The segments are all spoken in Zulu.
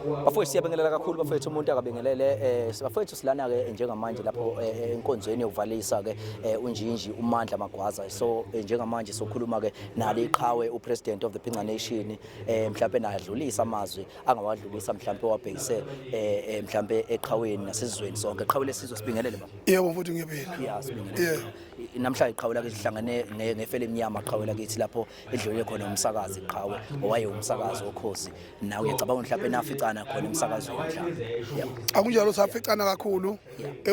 Bafowethu siyabingelela kakhulu bafowethu umuntu akabingelele bafowethu silana ke njengamanje lapho enkonzweni yokuvalisa ke unjinji uMandla Magwaza so njengamanje sokhuluma ke nale iqhawe uPresident of the Phinca Nation mhlawumbe nayadlulisa amazwi angawadlulisa mhlawumbe wabhekise mhlawumbe eqhaweni nasezweni sonke iqhawe lesizwe sibingelele baba. Yebo mfowethu ngiyaphila. Yeah sibingelele. Namhla iqhawe lake sihlangane ngefele emnyama iqhawe lakithi lapho edlulele khona umsakazi iqhawe owaye umsakazi okhozi nawe uyacabanga mhlawumbe naficana khona umsakazweni mhlawumbe. Yeah. Akunjalo saficana kakhulu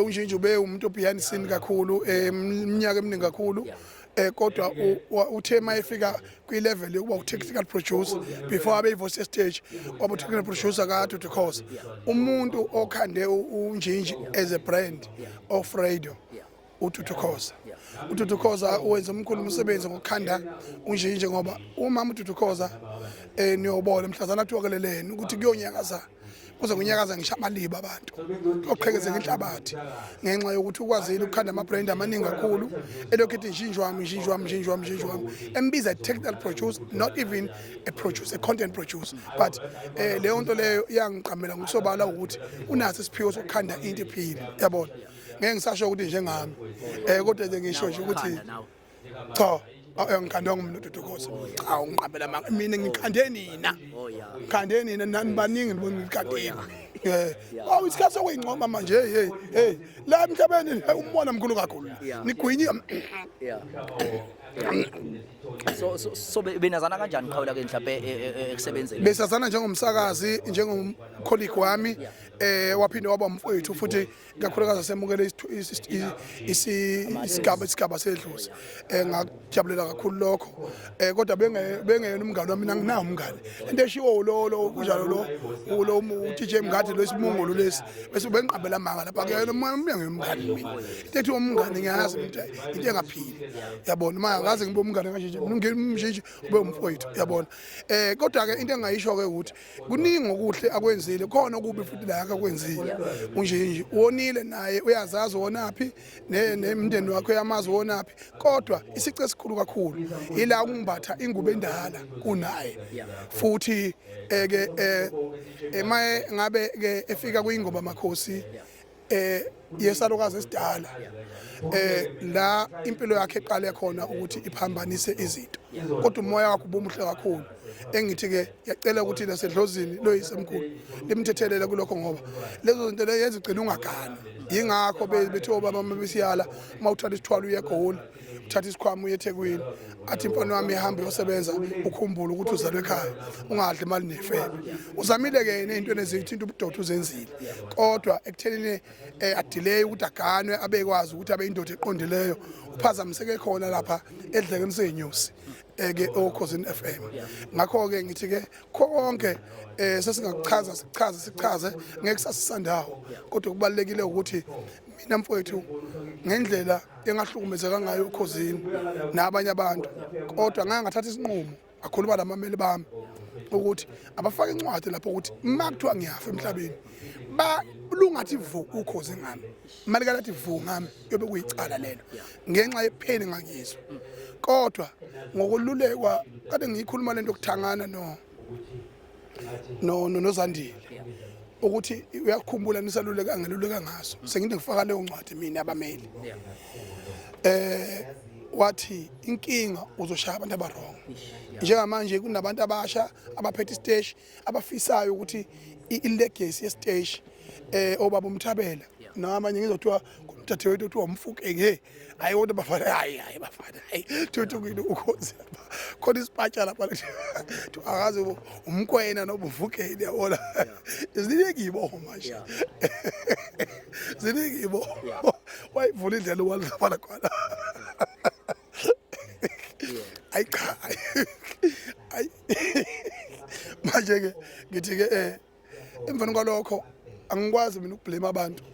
unjinji ube umuntu behind scene kakhulu iminyaka eminingi kakhulu kodwa uthe mayefika kwi-level yokuba u-technical producer before abe i-voice stage waba u-technical producer ka-Dudu Khoza umuntu okhande unjinji as a brand of radio uDudu Khoza. uDudu Khoza wenza umkhulu umsebenzi ngokukhanda unjinji ngoba umama uDudu Khoza niyobona mhlazana athokelelene ukuthi kuyonyakaza kuze kunyakaza ngisho amaliba abantu oqhekeze inhlabathi ngenxa yokuthi ukwazile ukukhanda ama-brand amaningi kakhulu elokhu ethi njinji wami embiza technical producer not even a producer, a content producer but leyo nto leyo yangiqamela ngokusobala ukuthi unaso isiphiwo sokukhanda into ephile yabona ngeke ngisasho ukuthi njengami kodwa nje ngisho nje ukuthi cha ngikhandwa nguMdudu Khoza cha ungiqabela mina ngikhande nina ngikhande nina nani baningi ngikhandeni isikhathi sokuyincoma manje hey la emhlabeni umbona mkhulu kakhulu nigwinye so benazana kanjani iqhawe lake mhlawumbe ekusebenzeni besazana njengomsakazi njengomcolleague wami waphinde waba umfowethu futhi kakhulukazi asemukele isigaba sedlozi ngakujabulela kakhulu lokho kodwa bengeyena umngane wami mina nginawo umngane into eshiwo lo kunjalo lo uTJ Mngadi lo isimungulo lesi bese bengiqabela amanga lapha ke mina ngiyumngane mina into ethi umngane ngiyazi into engaphili yabona manje ngaze ngibe umngane kanje ngimjinji ube umfowethu yabona kodwa ke into engayisho ke ukuthi kuningi okuhle akwenzile khona okubi futhi la akwenzile unjinji wonile naye uyazazi wonaphi nemndeni wakhe yamazi wonaphi kodwa isice esikhulu kakhulu ila ukumbatha ingubo endala kunaye futhi ke emaye ngabe ke efika kuyingoba makhosi yesalukazi esidala la impilo yakhe eqale khona ukuthi iphambanise izinto kodwa umoya wakhe ubumuhle kakhulu engithi ke yacela ukuthi nasedlozini loyisemkhulu limthethelele kulokho ngoba lezo zinto lezo ezigcina ungagani yingakho bethe obaba mabesiyala mawuthatha isithwalo uyegoli uthatha isikhwama uyeThekwini athi mfana wami ihambe yosebenza ukhumbule ukuthi uzalwe ekhaya ungadli imali nefebe uzamile ke izinto ezithinta ubudoda uzenzile kodwa ekuthenini adelay ukuthi aganwe abekwazi ukuthi abe indoda eqondileyo uphazamiseke khona lapha edlekeni senyusi ke okhosini FM ngakho ke ngithi ke konke sesingakuchaza sichaze ngeke sasisandawo kodwa kubalekile ukuthi mina mfowethu ngendlela engahlukumezeka ngayo ukhosini nabanye abantu kodwa ngeke ngathatha isinqumo akhuluma lamameli bami ukuthi abafake incwadi lapho ukuthi makuthiwa ngiyafa emhlabeni balungathi vu ukhozi ngami imali kalathi vu ngami yobe kuyicala lelo ngenxa yepheni ngakizwa kodwa ngokululekwa kade ngiyikhuluma lento okuthangana noZandile ukuthi uyakhumbula nisaluleka ngeluleka ngaso senginde ngifaka leyo ncwadi mina abameli wathi inkinga uzoshaya abantu abarong njengamanje kunabantu abasha abaphethe istage abafisayo ukuthi ilegacy yestage obaba uMthabela namanye ngizothiwa kumthathe wethu uthiwa umfukeke hayi kodwa bafana hayi bafana thuthukile ukhozi khona isipatsha lapha to akazi umkwena nobuvukeni yabona ziningibo manje ziningibo wayivula indlela walifana khona ay cha ay manje ke ngithi ke emveni kwalokho angikwazi mina ukublame abantu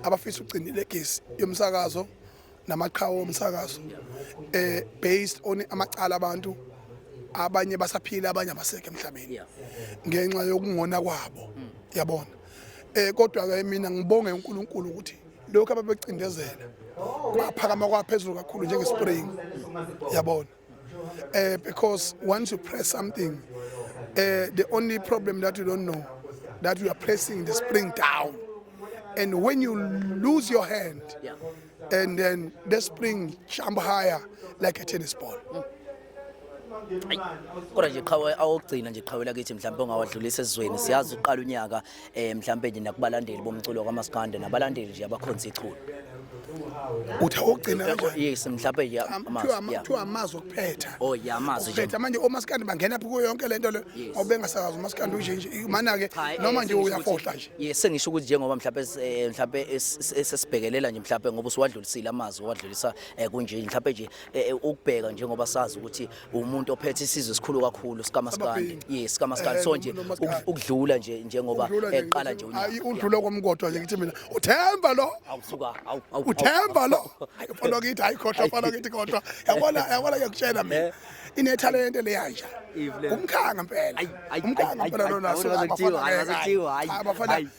abafisa ugcina ilegacy yomsakazo namaqhawe omsakazo based on amacala abantu abanye basaphila abanye abasekho emhlabeni ngenxa yokungona kwabo yabona kodwa ke mina ngibonge uNkulunkulu ukuthi lokho ababecindezela baphakama kwaphezulu kakhulu njengespring yabona because once you press something the only problem that you don't know that you are pressing the spring down. And when you lose your hand, and then the spring jump higher like a tennis ball. Kodwa nje qhawe awugcina nje qhawe lakithi mhlawumbe ongawadlulisa esizweni siyazi uqala unyaka mhlawumbe nje nakubalandeli bomculo kwaMaskandi nabalandeli nje abakhonza iculo. Uthi awugcina kanjani? Yes mhlawumbe nje kuthiwa amazwi okuphetha. Oh yeah amazwi nje. Phetha manje oMaskandi bangena phi kuyo yonke lento le awube ngasakazi uMaskandi unje mana ke noma nje uyafohla nje. Yes sengisho ukuthi njengoba mhlawumbe esesibhekelela nje mhlawumbe ngoba usuwadlulisile amazwi wadlulisa kunje mhlawumbe nje ukubheka njengoba sazi ukuthi umuntu ophethe isizwe esikhulu kakhulu sikaMaskandi. Yes sikaMaskandi so nje ukudlula nje njengoba eqala nje unyaka. Hayi udlula komgodwa nje ngithi mina uthemba lo. Awusuka uthemba lo. Ayifona ukuthi ayikhohlwa fana ukuthi kodwa yabona yakutshela mina. Inetalente leyanja. Umkhanga impela. Umkhanga impela lo naso abafana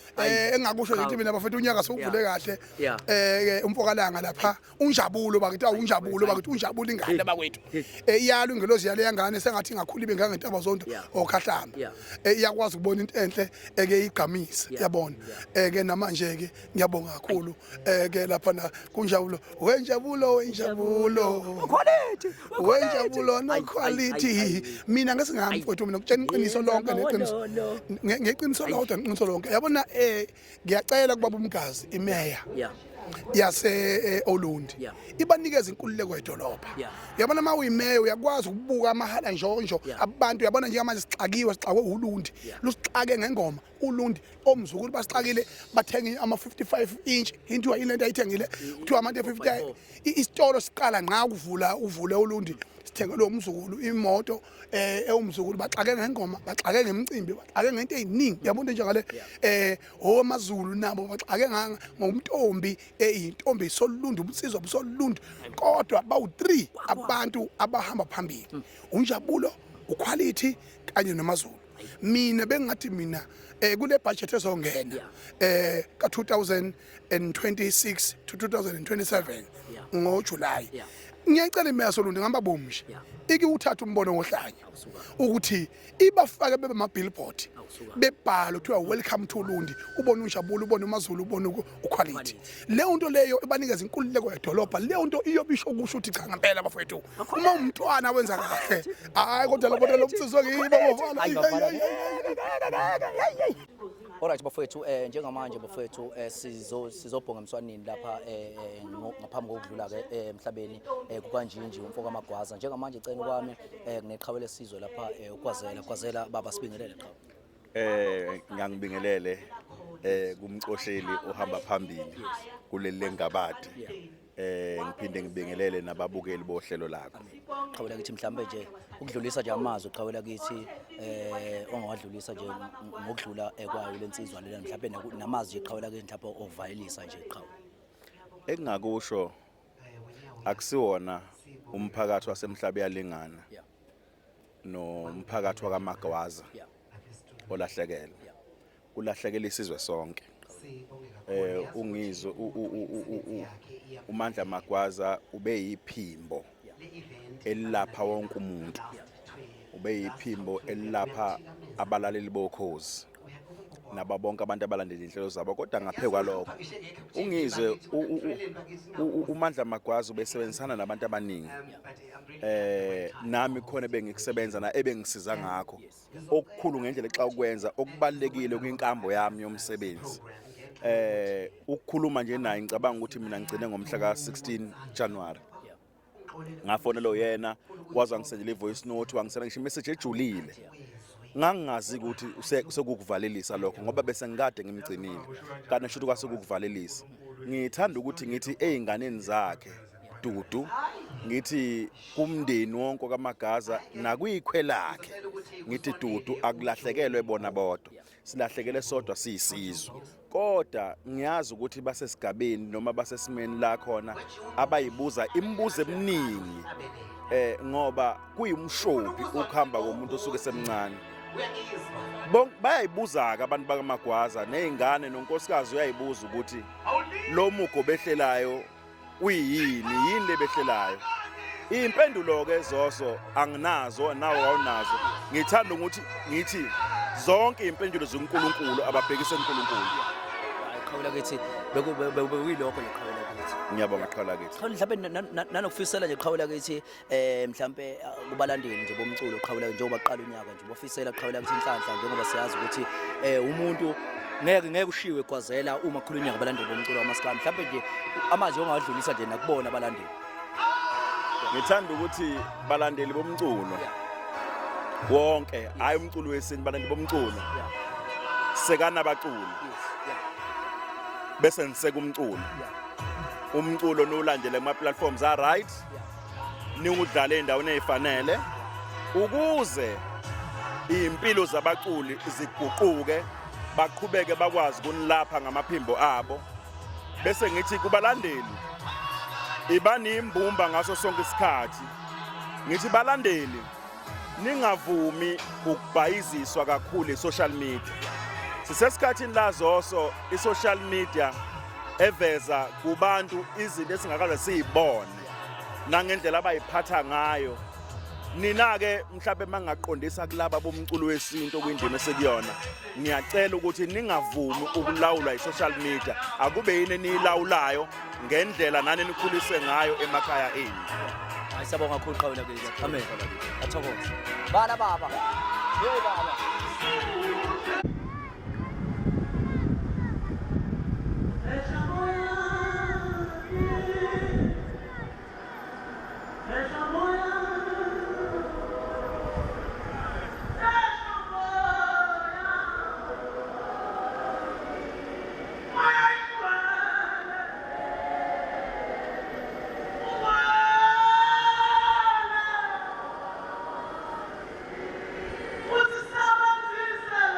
engakusho nje mina bafethu unyaka sokuvule kahle. Umfokalanga lapha unjabulo bakithi unjabulo bakithi unjabulo ingane bakwethu. Iyalo ingelozi yale yangane sengathi ngakhula ibe ngangentaba zonke okhahlamba. Iyakwazi ukubona into enhle eke igamisa yabona. Ke namanje ke ngiyabonga kakhulu ke lapha na kunjabulo wenjabulo wenjabulo no quality mina ngesingami mfowethu mina ukutshela iqiniso lonke neqiniso ngeqiniso lodwa neqiniso lonke yabona ngiyacela kubaba umgazi imeya yase Olundi ibanikeza inkululeko edolobha yabona uma uyimeya uyakwazi ukubuka amahala njonjo abantu yabona nje manje sixakwe uLundi lusixake ngengoma uLundi omzukulu basixakile bathenga ama 55 inch into ayilento ayithengile kuthiwa amante 50 isitolo siqala nqa uvule uLundi sithenge lo mzukulu imoto umzukulu baxake ngengoma baxake ngemicimbi baxake ngento eziningi yabona njengale oMazulu nabo baxake ngomntombi intombi solundu ubusizwa busolundu kodwa bawu3 abantu abahamba phambili unjabulo uquality kanye noMazulu mina bengathi mina kule budget ezongena ka 2026 to 2027 ngoJuly ngiyacela imeya solundu ngamba bomshi iki uthatha umbono ngohlanya ukuthi ibafake bebe ama billboard bebhala kuthiwa welcome to Lundi ubone unjabulo ubone uMazulu ubone uquality leyo nto leyo ibanikeza inkululeko yedolobha leyo nto iyobisho ukusho ukuthi cha ngempela bafowethu uma umntwana wenza kahle hayi kodwa lapho lobusizwe ngibo bafana. Alright bafowethu njengamanje bafowethu sizobhonga emswanini lapha ngaphambi kokudlula ke emhlabeni kukanjinji umfoko amagwaza njengamanje icela kwami kuneqhawe lesizwe lapha ukwazela baba sibingelele qhawe. Ngiyangibingelele kumcosheli ohamba phambili kuleli lengabade. Ngiphinde ngibingelele nababukeli bohlelo lakho. Qhawe lakithi mhlambe nje ukudlulisa nje amazwi qhawe lakithi ongawadlulisa nje ngokudlula kwayo lensizwa lela mhlambe namazwi qhawe lakithi mhlawumbe ovayelisa nje qhawe. Engingakusho akusiwona umphakathi wasemhlabe yalingana nomphakathi wakaMagwaza olahlekela ulahlekela isizwe sonke. Ungizwe uMandla Magwaza ube yiphimbo elapha wonke umuntu ube yiphimbo elapha abalaleli bokhozi nababonke abantu abalandela inhlelo zabo kodwa ngaphekwa lokho ungizwe uMandla Magwaza ubesebenzisana nabantu abaningi nami khona bengikusebenza na ebengisiza ngakho okukhulu ngendlela xa ukwenza okubalekile kwinkambo yami yomsebenzi ukukhuluma nje naye ngicabanga ukuthi mina ngicine ngomhla ka 16 January ngafonela yena waza ngisendela ivoice note wangisela ngisho message ejulile ngangazi ukuthi sekukuvalelisa lokho ngoba bese ngikade ngimgcinile kanti ngisho ukuthi kwasekukuvalelisa ngithanda ukuthi ngithi einganeni zakhe Dudu ngithi kumndeni wonke kaMagaza nakuyikhwelakhe ngithi Dudu akulahlekelwe bona bodwa silahlekele sodwa siyisizwe kodwa ngiyazi ukuthi basesigabeni noma basesimeni la khona abayibuza imibuzo eminingi ngoba kuyimshophi ukuhamba komuntu osuke semncane bayayibuza abantu bakaMagwaza nezingane nonkosikazi uyayibuza ukuthi lo mugo behlelayo uyini lebehlelayo impendulo ke zoso anginazo nawo awunazo ngithanda ukuthi ngithi zonke impendulo zoNkulunkulu ababhekise kuNkulunkulu. Iqhawe lakithi bekuyilokho leqhawe lakithi. Ngiyabonga iqhawe lakithi. Mhlawumbe nanokufisela nje iqhawe lakithi mhlambe kubalandeli nje bomculo iqhawe lakithi njengoba qala unyaka nje bofisela iqhawe lakithi inhlanhla njengoba siyazi ukuthi umuntu ngeke ushiwe gwazela uma kukhulunywa ngabalandeli bomculo wamaskandi mhlawumbe nje amazwi ongawadlulisa nje nakubona abalandeli. Ngithanda ukuthi balandeli bomculo wonke hayi umculo wesintu balandeli bomculo sekana abaculi bese niseka umculo umculo nolandele kuma platforms are right niwudlale endaweni ezifanele ukuze impilo zabaculi ziguquke baqhubeke bakwazi kunilapha ngamaphimbo abo bese ngithi kubalandeli ibani imbumba ngaso sonke isikhathi ngithi balandeli ningavumi ukubhayiziswa kakhulu e-social media sisesikhathini lazoso i-social media eveza kubantu izinto esingakaze siyibone nangendlela abayiphatha ngayo nina ke mhlawumbe mangaqondisa kulaba bomculo wesintu kwindima esekuyona ngiyacela ukuthi ningavumi ukulawulwa i-social media akube yini nilawulayo ngendlela nani nikhulise ngayo emakhaya enu. Ayisabonga kakhulu iqhawe lakithi. Amen. Athokoze. Bala baba. Hey baba. What's the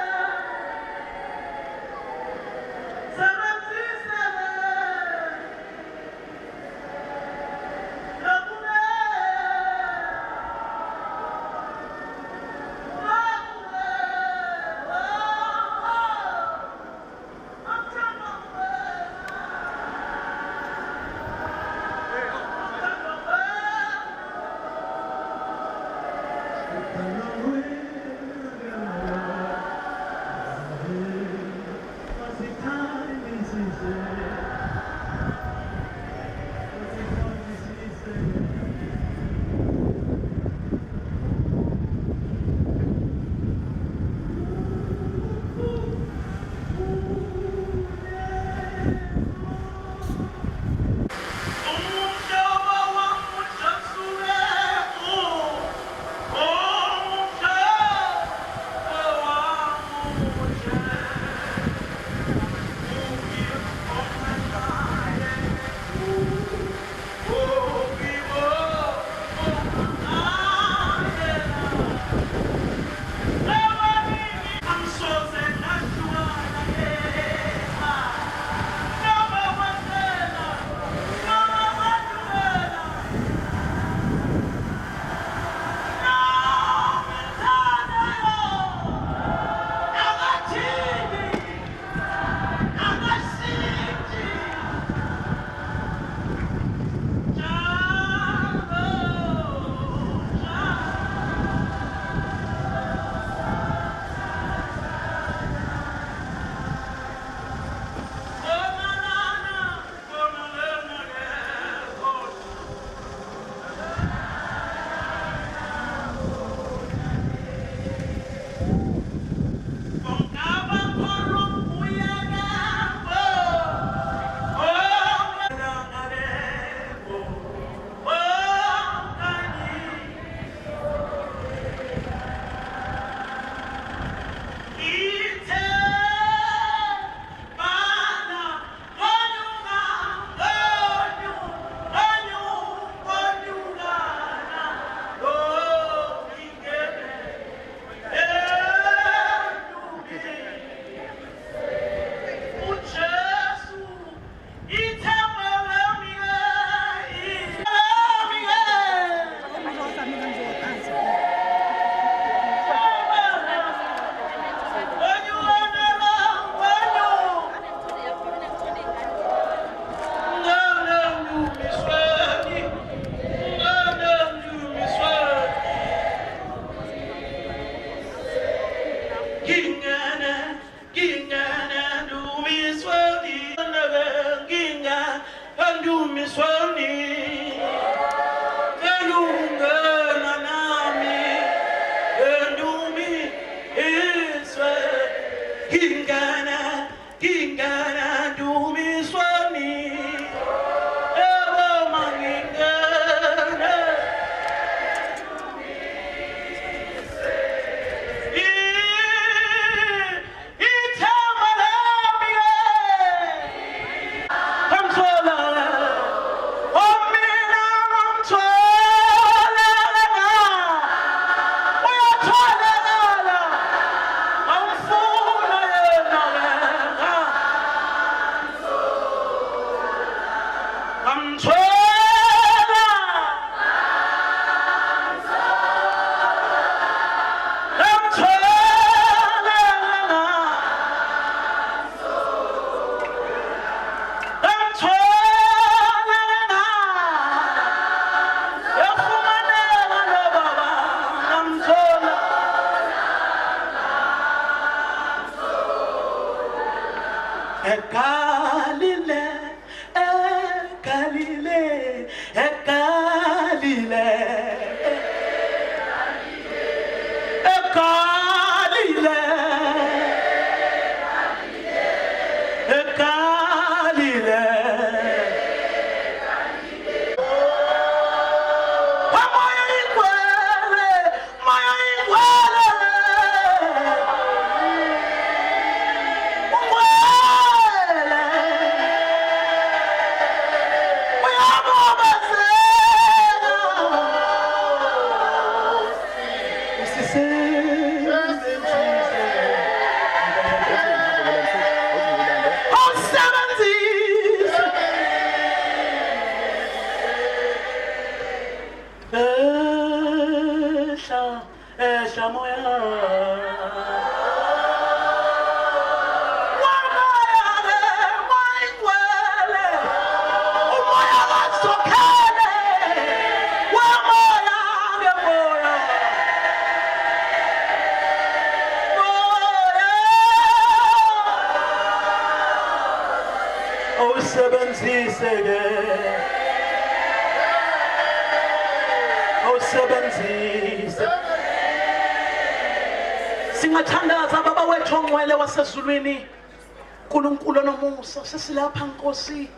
Kingana dumiswani Ewa mangingana Itamalami Kamsola Omina Kamsola Uyathola Amfuna yena Galile, Galile, Galile, Galile, Galile. Singathandaza baba wethu ongcwele wasezulwini uNkulunkulu nomusa sesilapha Nkosi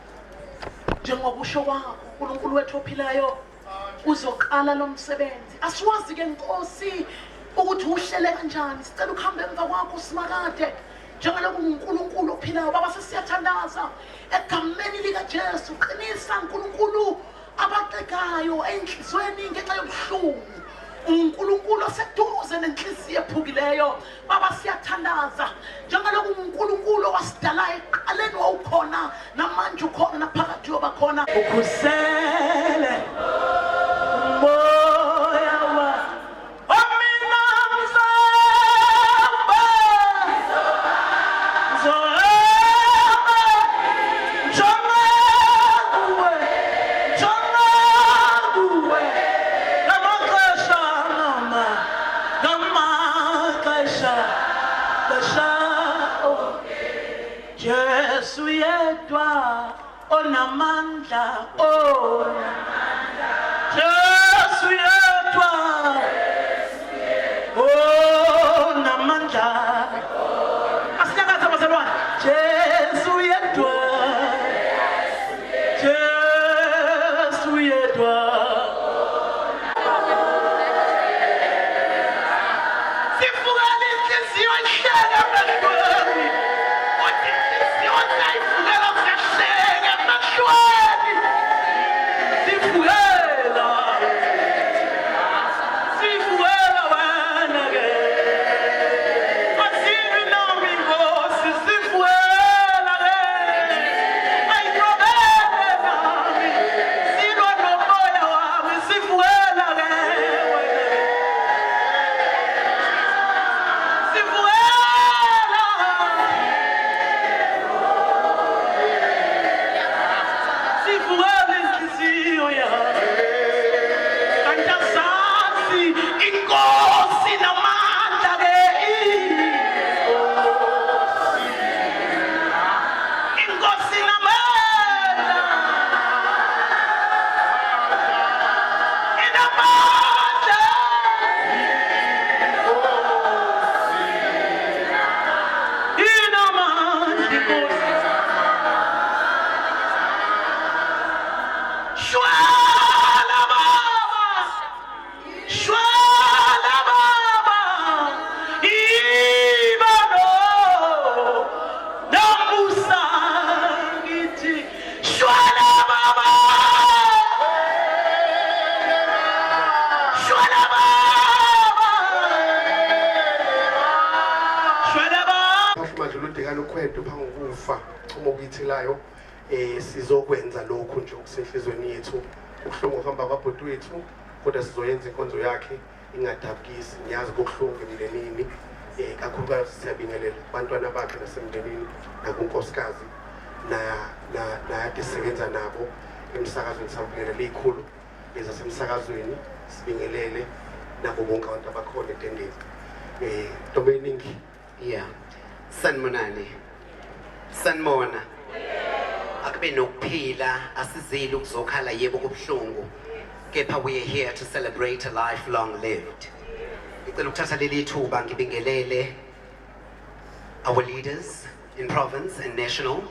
njengokusho kwakho uNkulunkulu wethu ophilayo uzoqala lo msebenzi asiwazi ke Nkosi ukuthi uhlele kanjani sicela ukuhamba emva kwakho simakade njengalokhu uNkulunkulu ophilayo baba sesiyathandaza egameni lika Jesu qinisa uNkulunkulu abaqekayo enhlizweni ngenxa yobuhlungu uNkulunkulu oseduze nenhliziyo ephukileyo baba siyathandaza njengalokhu uNkulunkulu wasidala eqaleni wawukhona namanje ukhona naphakathi yoba khona ukhusele moya wa omina mzamba Jesu yedwa onamandla Jesu yedwa onamandla Asinyakaza bazalwane Jesu yedwa Jesu yedwa Sifukani inhliziyo ihleka emhlweni Sifuna lento phangokufa uma ubithilayo sizokwenza lokho nje okusenhlizweni yethu ukuhlungu uhamba kwabhuti wethu kodwa sizoyenza inkonzo yakhe ingadabukisi ngiyazi kokuhlungu emndenini kakhulukazi siyabingelela abantwana bakhe nasemndenini nakunkosikazi nayade sisebenza nabo emsakazweni sabingelela ikhulu ezasemsakazweni sibingelele nabo bonke abantu abakhona etendeni ntombi eningi yeah sanibona akube nokuphila asizile ukuzokhala yebo kubhlungu kepha we are here to celebrate a life long lived ngicela ukuthatha leli thuba ngibingelele our leaders in province and national,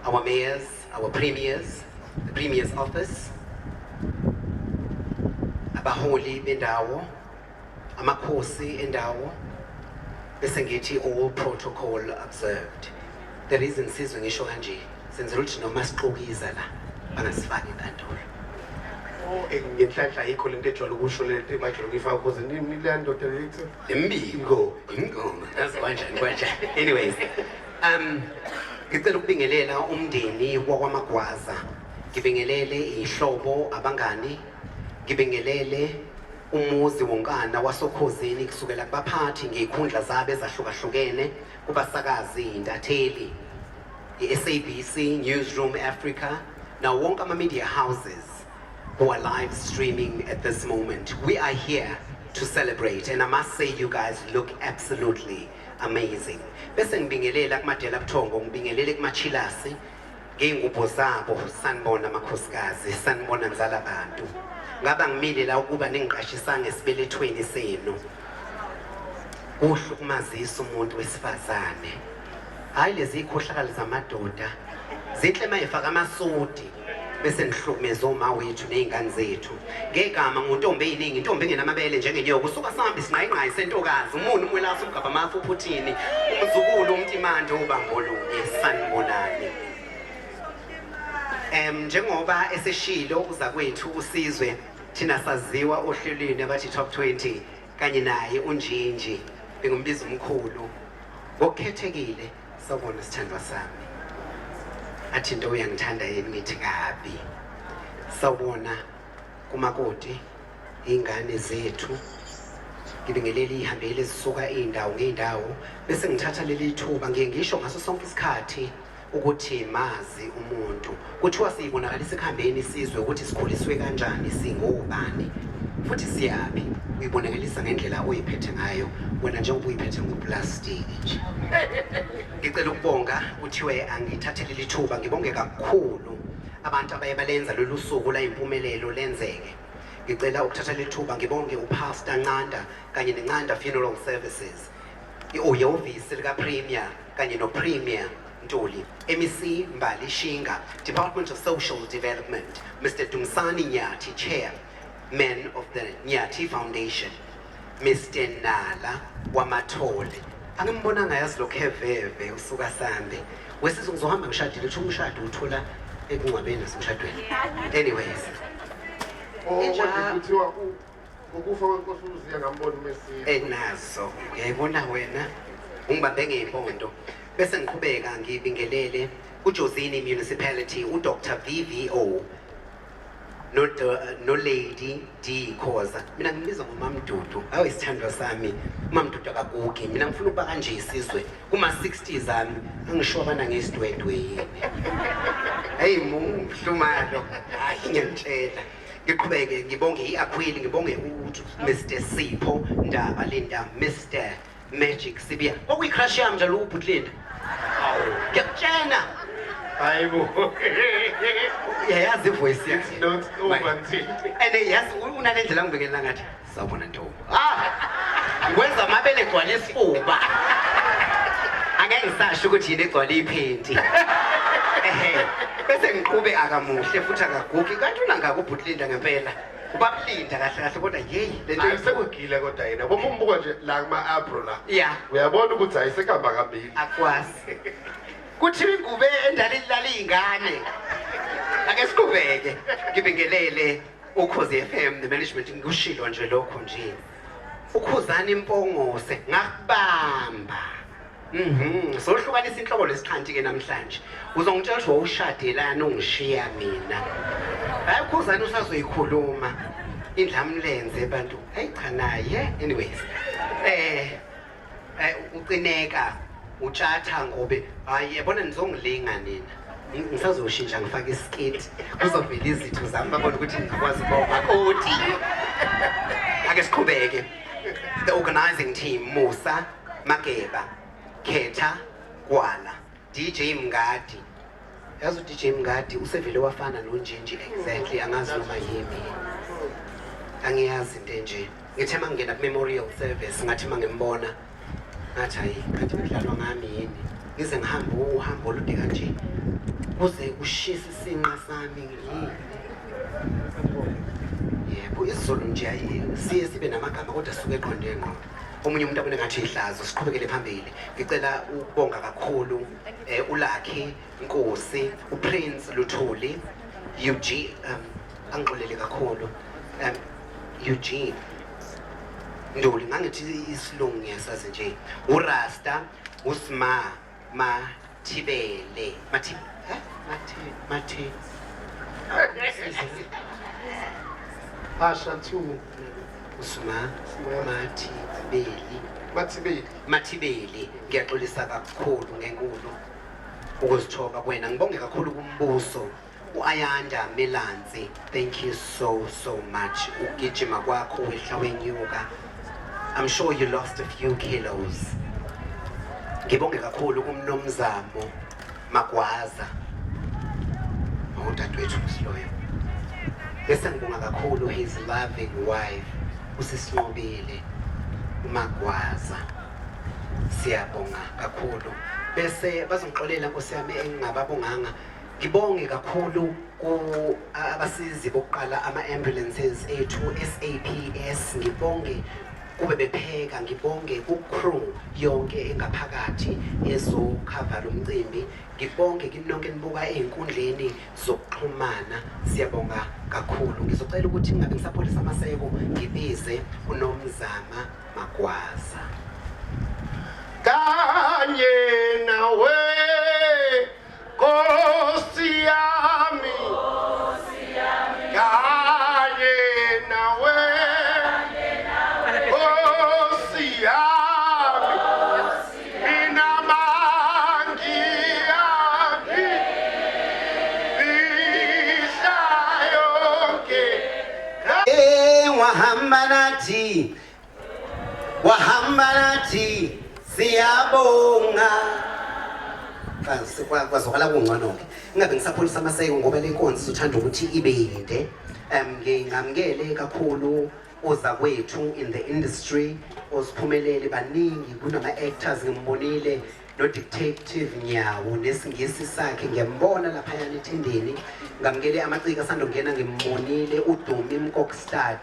our mayors, our premiers, the premier's office, abaholi bendawo, amakhosi endawo, bese ngithi all protocol observed. The reason sizwe ngisho kanje senzela ukuthi noma sixokiza la bangasifaki enkantolo. ngenhlanhla yikho lento ejwayele ukusho lento emajwayele ukuyifaka ukuze nile ndoda lethu Imbingo yazi kanjani anyways ngicela ukubingelela umndeni wakwaMagwaza, ngibingelele ihlobo abangani, ngibingelele umuzi wonkana wasokhosini kusukela kubaphathi ngezikhundla zabo ezahlukahlukene, kubasakazi, intatheli, iSABC, Newsroom Africa, now wonke ama-media houses who are live streaming at this moment. We are here to celebrate, and I must say you guys look absolutely amazing. Bese ngibingelela kuMadela Buthongo, ngibingelele kuMachilasi, ngeingubo zabo, sanibona makhosikazi, sanibona nzala bantu. Ngaba ngimile la ukuba ningiqashisa ngesibelethweni senu. Uhlukumazisa umuntu wesifazane. Hayi lezi ikhohlakala zamadoda. Zinhle mayefaka amasudi bese nihlukumeza oma wethu nezingane zethu. Ngegama ngontombi eyiningi, intombi engenamabele njengenyoka, usuka sihamba isinqayinqayi sentokazi, umuni umwelasa umgaba mafu uphuthini, umzukulu umtimande ubangolunye, sanibonani. Njengoba eseshilo uzakwethu usizwe thina saziwa ohlelweni abathi top 20 kanye naye uNjinji bengumbiza umkhulu ngokukhethekile sawubona sithandwa sami athi into uyangithanda yini ngithi kabi sawubona kumakoti ingane zethu ngibingelele ihambele zisuka indawo ngeindawo bese ngithatha leli thuba ngisho ngaso sonke isikhathi ukuthi mazi umuntu kuthiwa siyibonakalisa ekhambeni sizwe ukuthi sikhuliswe kanjani singobani futhi siyabi uyibonakalisa ngendlela oyiphethe ngayo wena njengoba uyiphethe ngoplastic nje. Ngicela ukubonga kuthiwe angithathele lithuba ngibonge kakhulu abantu abayebalenza lolu suku la impumelelo lenzeke. Ngicela ukuthatha lithuba ngibonge uPastor Nqanda kanye neNqanda Funeral Services, ihhovisi lika Premier kanye no Premier Ntuli, MEC Mbali Shinga, Department of Social Development, Mr. Dumsani Nyati, Chair, Men of the Nyati Foundation, Mr. Nala Wamathole. Angimbona ngayazi lokho eveve usuka sambe. Wesizwe ngizohamba ngishadile uthi umshado uthola ekungcwabeni nasemshadweni. Anyways. kodwa kuthiwa ukufa kwenkosi uziya ngambona uMessi. Nazo. Uyayibona wena ungibambe ngeimpondo. Bese ngiqhubeka ngibingelele uJozini Municipality uDr VVO no Lady D Khoza. Mina ngibiza ngoMamdudu, hawe isithandwa sami uMamdudu akagugi. Mina ngifuna ukuba kanje isizwe kuma 60s ami angisho abana ngesidwedwe yini. Hey mhlumalo hayi ngiyantshela. Ngiqhubeke ngibonge iAquili, ngibonge Mr Sipho Ndaba Linda, Mr Magic Sibia. Okuyicrush yami njalo uButlinda. Ngiyakutshena. Hayibo. Yayazi ivoice yakhe. Not over until. And yes, unalendlela ngibekela ngathi sawubona Ntombi. Ngwenza amabele gcwala isifuba. Angeke ngisasho ukuthi yini egcwala iphenti. Bese ngiqhube akamuhle futhi akagugi kanti unangaka uButlinda ngempela. Ubablinda kahle kahle kodwa hey lento isekugile kodwa yena bomumbuka nje la kuma April la. Yeah. Uyabona ukuthi ayisekamba kabili. Akwazi. Kuthiwa ingube endaleni lala izingane. Ake siqhubeke. Ngibingelele uKhozi FM the management ngikushilo nje lokho nje. Ukhuzana impongose ngakubamba. Sohlukanisa inhlobo lesixhanti ke namhlanje. Uzongitshela ukuthi wawushadelana ungishiya mina. Hayi khuzani usazoyikhuluma. Indlamlenze abantu. Hey cha naye. Anyways. Uqineka utshatha ngobe hayi yabona nizongilinga nina. Ngisazoshintsha ngifake isketi. Kuzovela izitho zami babona ukuthi ngikwazi ukuba umakoti. Ake siqhubeke. The organizing team Musa Mageba Khetha Gwala DJ Mngadi. Yazi DJ Mngadi usevele wafana noNjinji exactly angazi noma yimi. Angiyazi into nje. Ngithe mangena ku memorial service ngathi mangimbona ngathi hayi kanti kudlalwa ngami yini. Ngize ngihambe uhambo olude kanje. Kuze kushisa isinqa sami yini. Yebo isizulu nje siye sibe namagama kodwa suke eqonde ngqo. Omunye umuntu abone ngathi ihlazo siqhubekele phambili. Ngicela ukubonga kakhulu uLucky Nkosi, uPrince Luthuli, UG angixolele kakhulu. Eugene Nduli ngangithi isilungu ngiyasazi nje. uRasta, uSma Mathibele, Mati Ashantu uSma Mathibeli ngiyaxolisa kakhulu ngenkulu ukuzithoba kwena ngibonge kakhulu kumbuso uAyanda Milanzi. Thank you so much. Ugijima kwakho wehla wenyuka. I'm sure you lost a few kilos. Ngibonge kakhulu kumnomzamo Magwaza. Udadewethu uSloyo. Bese ngibonga kakhulu his loving wife uSisinqobile uMagwaza. Siyabonga kakhulu. Bese bazongixolela Nkosi yami engingababonganga. Ngibonge kakhulu ku abasizi bokuqala ama-ambulances ethu SAPS. Ngibonge kube bepheka. Ngibonge ku-crew yonke engaphakathi ezokhava lo mcimbi. Ngibonge kini nonke nibuka ey'nkundleni zokuxhumana. Siyabonga kakhulu. Ngizocela ukuthi ngabe ngisapholisa amaseko ngibize uNomzama Magwaza. kanye nawe Nkosi yami kanye nawe Nkosi yami mina mangiyazi isha yonke wahamba nathi siyabonga. Kwazwakala kungcono-ke ingabe ngisapholisa amaseko ngoba le nkonzo uthanda ukuthi ibe yinde. Ngingamukele kakhulu ozakwethu in the industry osiphumelele baningi kunama-actors. Ngimbonile no-Detective Nyawo nesingisi sakhe ngiyambona laphayana ethendeni. Ngamukele amaciko asandongena ngimbonile uDumi Mkokstad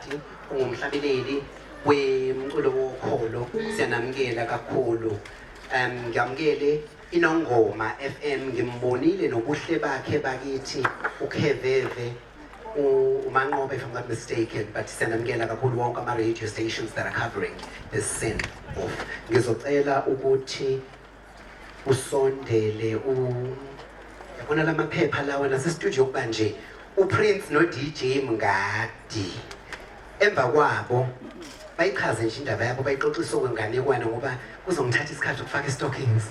ungumhlabeleli wemculo wokholo. Siyanamukela kakhulu. Ngamukele Inongoma FM ngimbonile nobuhle bakhe bakithi uKheveve uManqoba if I'm not mistaken, but siyanamukela kakhulu wonke ama-radio stations that are covering this sin off. Ngizocela ukuthi usondele yabona lamaphepha lawa nasestudio kuba nje uPrince noDJ Mngadi emva kwabo bayichaze nje indaba yabo bayixoxisa okwenganekwana ngoba kuzongithatha isikhathi ukufaka stockings.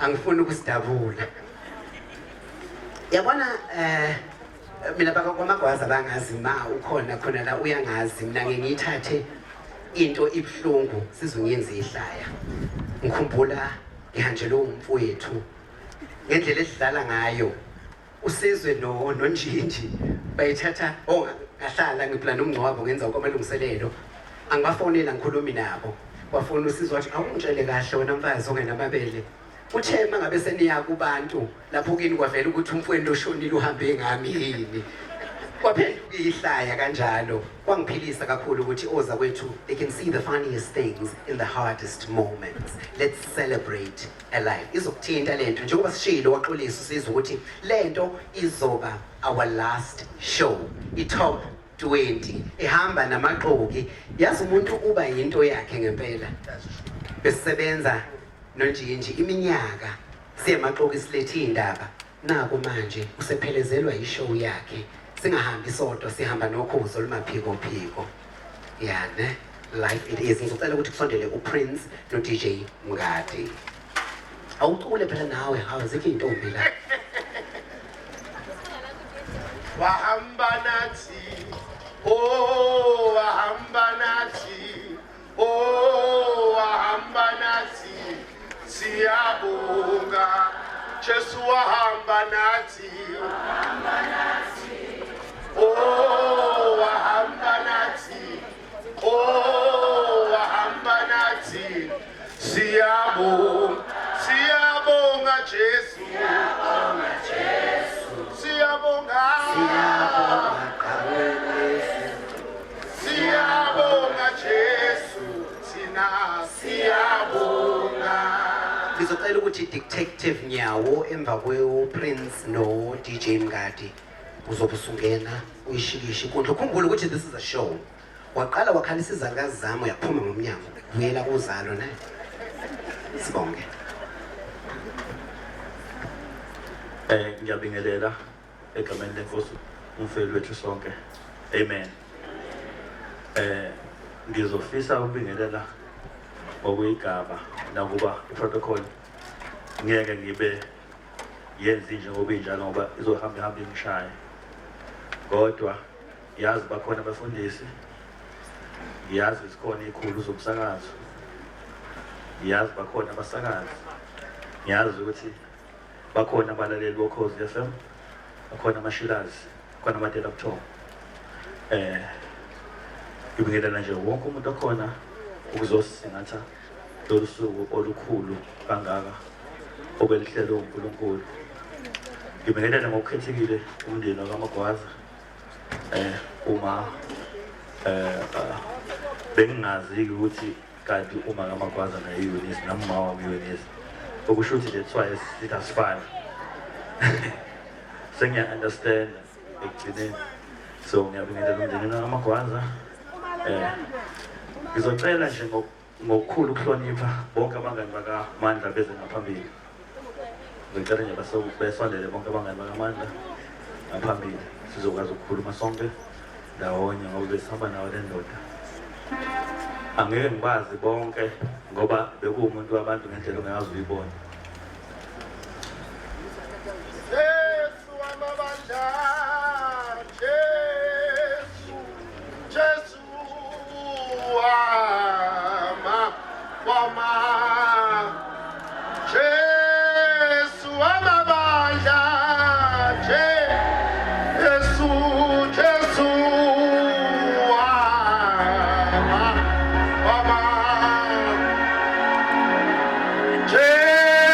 Angifuni ukusidabula. Yabona mina baka kwaMagwaza bangazi ma ukhona khona la uyangazi mina ngiyithathe into ibhlungu sizunyenza ihlaya. Ngikhumbula ngihanjelwe umfowethu ngendlela esidlala ngayo usizwe noNjinji bayithatha ngahlala ngiplana umngcwabo ngenza kwamalungiselelo. Angibafonela ngikhulumi nabo bafona usizwe wathi awungitshele kahle wena mfazi ongenamabele. Uthe mangabe seniya kubantu lapho kini kwavela ukuthi umfowethu oshonile uhambe ngami yini. Kwaphenduka ihlaya kanjalo. Kwangiphilisa kakhulu ukuthi oza kwethu they can see the funniest things in the hardest moments. Let's celebrate a life. Izokuthinta lento njengoba sishilo waxolisa usizwe ukuthi lento izoba our last show. I-top 20 ehamba namaqoki. Yazi umuntu uba yinto yakhe ngempela. Besebenza noNjinji iminyaka siyemaxoki silethe indaba naku manje usephelezelwa ishow yakhe singahambi sodwa sihamba nokhuzo lumaphiko phiko yana life it is ngicela ukuthi kusondele uPrince no DJ Mngadi awucule phela nawe hawu zikho intombi la wahamba nathi oh wahamba nathi oh wahamba nathi siyabonga Jesu wahamba nathi oh wahamba nathi oh wahamba nathi siyabonga Jesu siyabonga Jesu thina siyabonga ngizocela ukuthi Detective Nyawo emva kwePrince no DJ Mngadi uzobe usungena uyishikisha inkundla ukhumbule ukuthi this is a show waqala wakhalisa izangazi zami uyaphuma ngomnyango uyela kuzalo ne sibonge ngiyabingelela egameni lenkosi umfeli wethu sonke amen ngizofisa ukubingelela ngokuyigaba nakuba iprotocol ngeke ngibe yenzi njengoba injalo ngoba izohamba ingishaye kodwa yazi bakhona abafundisi yazi isikhona ikhulu zomsakazo yazi bakhona abasakazi yazi ukuthi bakhona abalaleli bokhozi FM bakhona amashilazi khona amadela buthongo ngibingelela nje wonke umuntu okhona ukuzosingatha lolu suku olukhulu kangaka obelihlelo uNkulunkulu ngibingelela ngokukhethekile umndeni kaMagwaza uma bengingazi ukuthi kanti uma kaMagwaza naye Eunice nami mama Eunice okusho ukuthi that's why it has fire sengiya understand ekugcineni so ngiyabingelela umndeni kaMagwaza ngizocela nje ngokukhulu ukuhlonipha bonke abangani bakaMandla beze ngaphambili ngicela nje besondele bonke abangani bakaMandla ngaphambili sizokwazi ukukhuluma sonke ndawonye ngoba besihamba nawo le ndoda angeke ngibazi bonke ngoba bekuwumuntu wabantu ngendlela ongayazi uyibona Jesu amabandla Jesu wama Jesu amabandla Jesu wama Jesu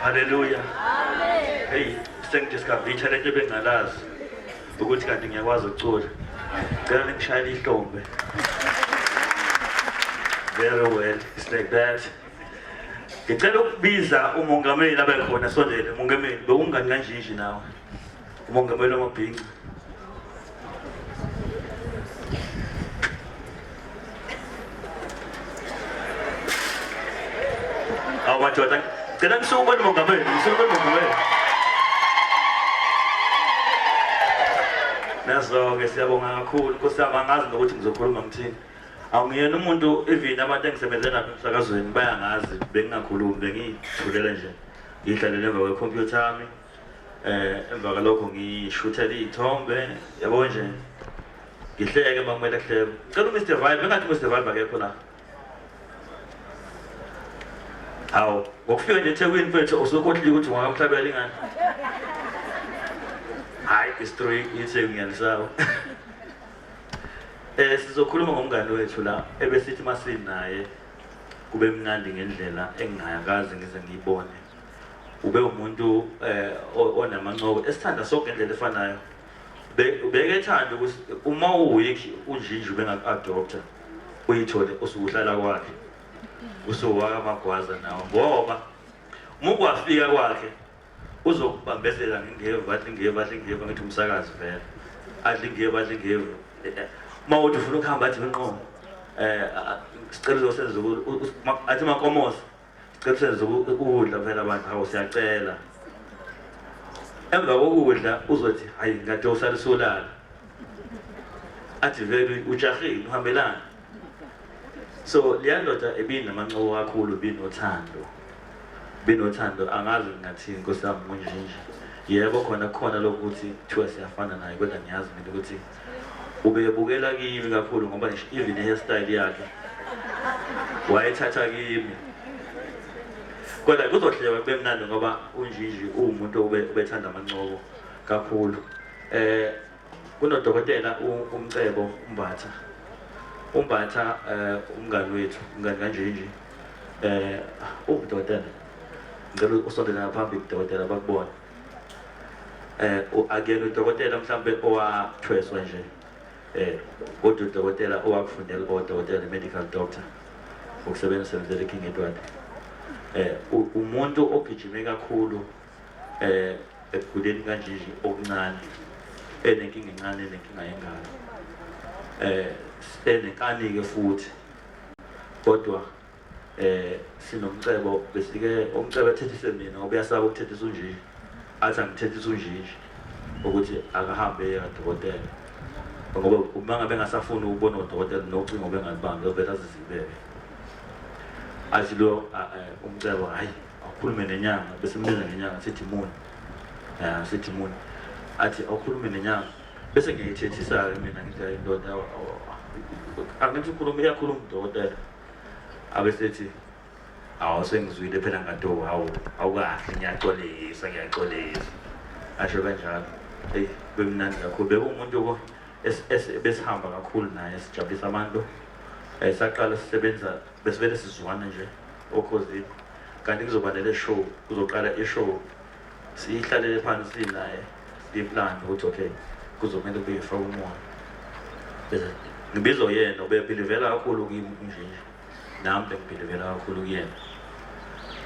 Haleluya. Hey, sengidiscover talent ebengalazi ukuthi kanti ngiyakwazi ukucula. Ngicela ngishayele ihlombe. Very well, it's like that. Ngicela ukubiza umongameli abekhona sondele. Umongameli bekungani kanjinji nawe? Umongameli wamabhinqa. Madoda, ngicela ngisukubona umongameli, Nazo-ke siyabonga kakhulu, Nkosi yami angazi nokuthi ngizokhuluma ngithini. Awungiyena umuntu even abantu engisebenzela nabo emsakazweni bayangazi bengingakhulumi bengithulela nje. Ngihlalele emva kwekhompyutha yami. Emva kalokho ngishuthela izithombe, yabo nje. Ngihleke makumele kuhleke. Ngicela uMr Vibe, bengathi uMr Vibe akekho la. Hawu, ngokufika nje eThekwini mfethu usukhohlile ukuthi ungakamhlabela ingane. Hayi, history ithi ngiyalisawa. Sizokhuluma ngomngane wethu la ebesithi masinaye kube mnandi ngendlela engingayakazi ngize ngiyibone. Ube umuntu onamanqoko esithanda sonke ngendlela efanayo. Ubekethanda ukuthi uma uwiki unjinji bengaku-adopta uyithole usuhlala kwakhe. Usowaka amagwaza nawo ngoba mukwafika kwakhe uzokubambezela ngingeva ngithi umsakazi vele adlingeva mawuthi ufuna ukuhamba athi benqomo sicela uzosenza athi makomosi sicela usenze ukudla phela abantu hawo siyacela emva kokudla uzothi hayi ngade usale solala athi vele ujahile uhambelana. So liyandoda ebinamanqoko kakhulu binothando angazi ngathi Nkosi yami kunjinji. Yebo khona lokuthi kuthiwa siyafana naye kodwa ngiyazi mina ukuthi ubebukela kimi kakhulu ngoba nje even hairstyle yakhe wayethatha kimi. Kodwa kuzohleka kube mnandi ngoba unjinji umuntu obethanda amanqoko kakhulu. Kunodokotela uMcebo Umbatha umngani wethu umngani kanjinji udokotela ngicela usondela phambili udokotela bakubona akuyena udokotela mhlambe owathweswa nje kodwa udokotela owakufundela odokotela medical doctor ukusebenzela eKing Edward umuntu ogijime kakhulu ekuguleni kanjinji okuncane enenkinga encane nenkinga yengalo enenkani-ke futhi kodwa sinomcebo besike umcebo ethethise mina ngoba uyasaba ukuthethisa unjinji athi angithethisa unjinji ukuthi akahambe eye kadokotela ngoba uma ngabe engasafuni ukubona udokotela nocingo bengalibambi vele azizibeke athi lo umcebo hayi awukhulume nenyanga bese mbiza ngenyanga sithi Moon athi awukhulume nenyanga bese ngiyithethisa-ke mina ngithi indoda angithi ukhuluma iyakhuluma udokotela abesethi awu sengizwile phela ngado awukahle ngiyaxolisa asho kanjalo hey bemnandi kakhulu bekumuntu besihamba kakhulu naye sijabulisa abantu saqala sisebenza besivele sizwana nje okhosini kanti kuzoba nele show kuzoqala ishow sihlalele phansi naye siplan ukuthi okay kuzomela kube yifaka umoya bese ngibizo yena ubebelivela kakhulu kimi unjinji nami bengibelivela kakhulu kuyena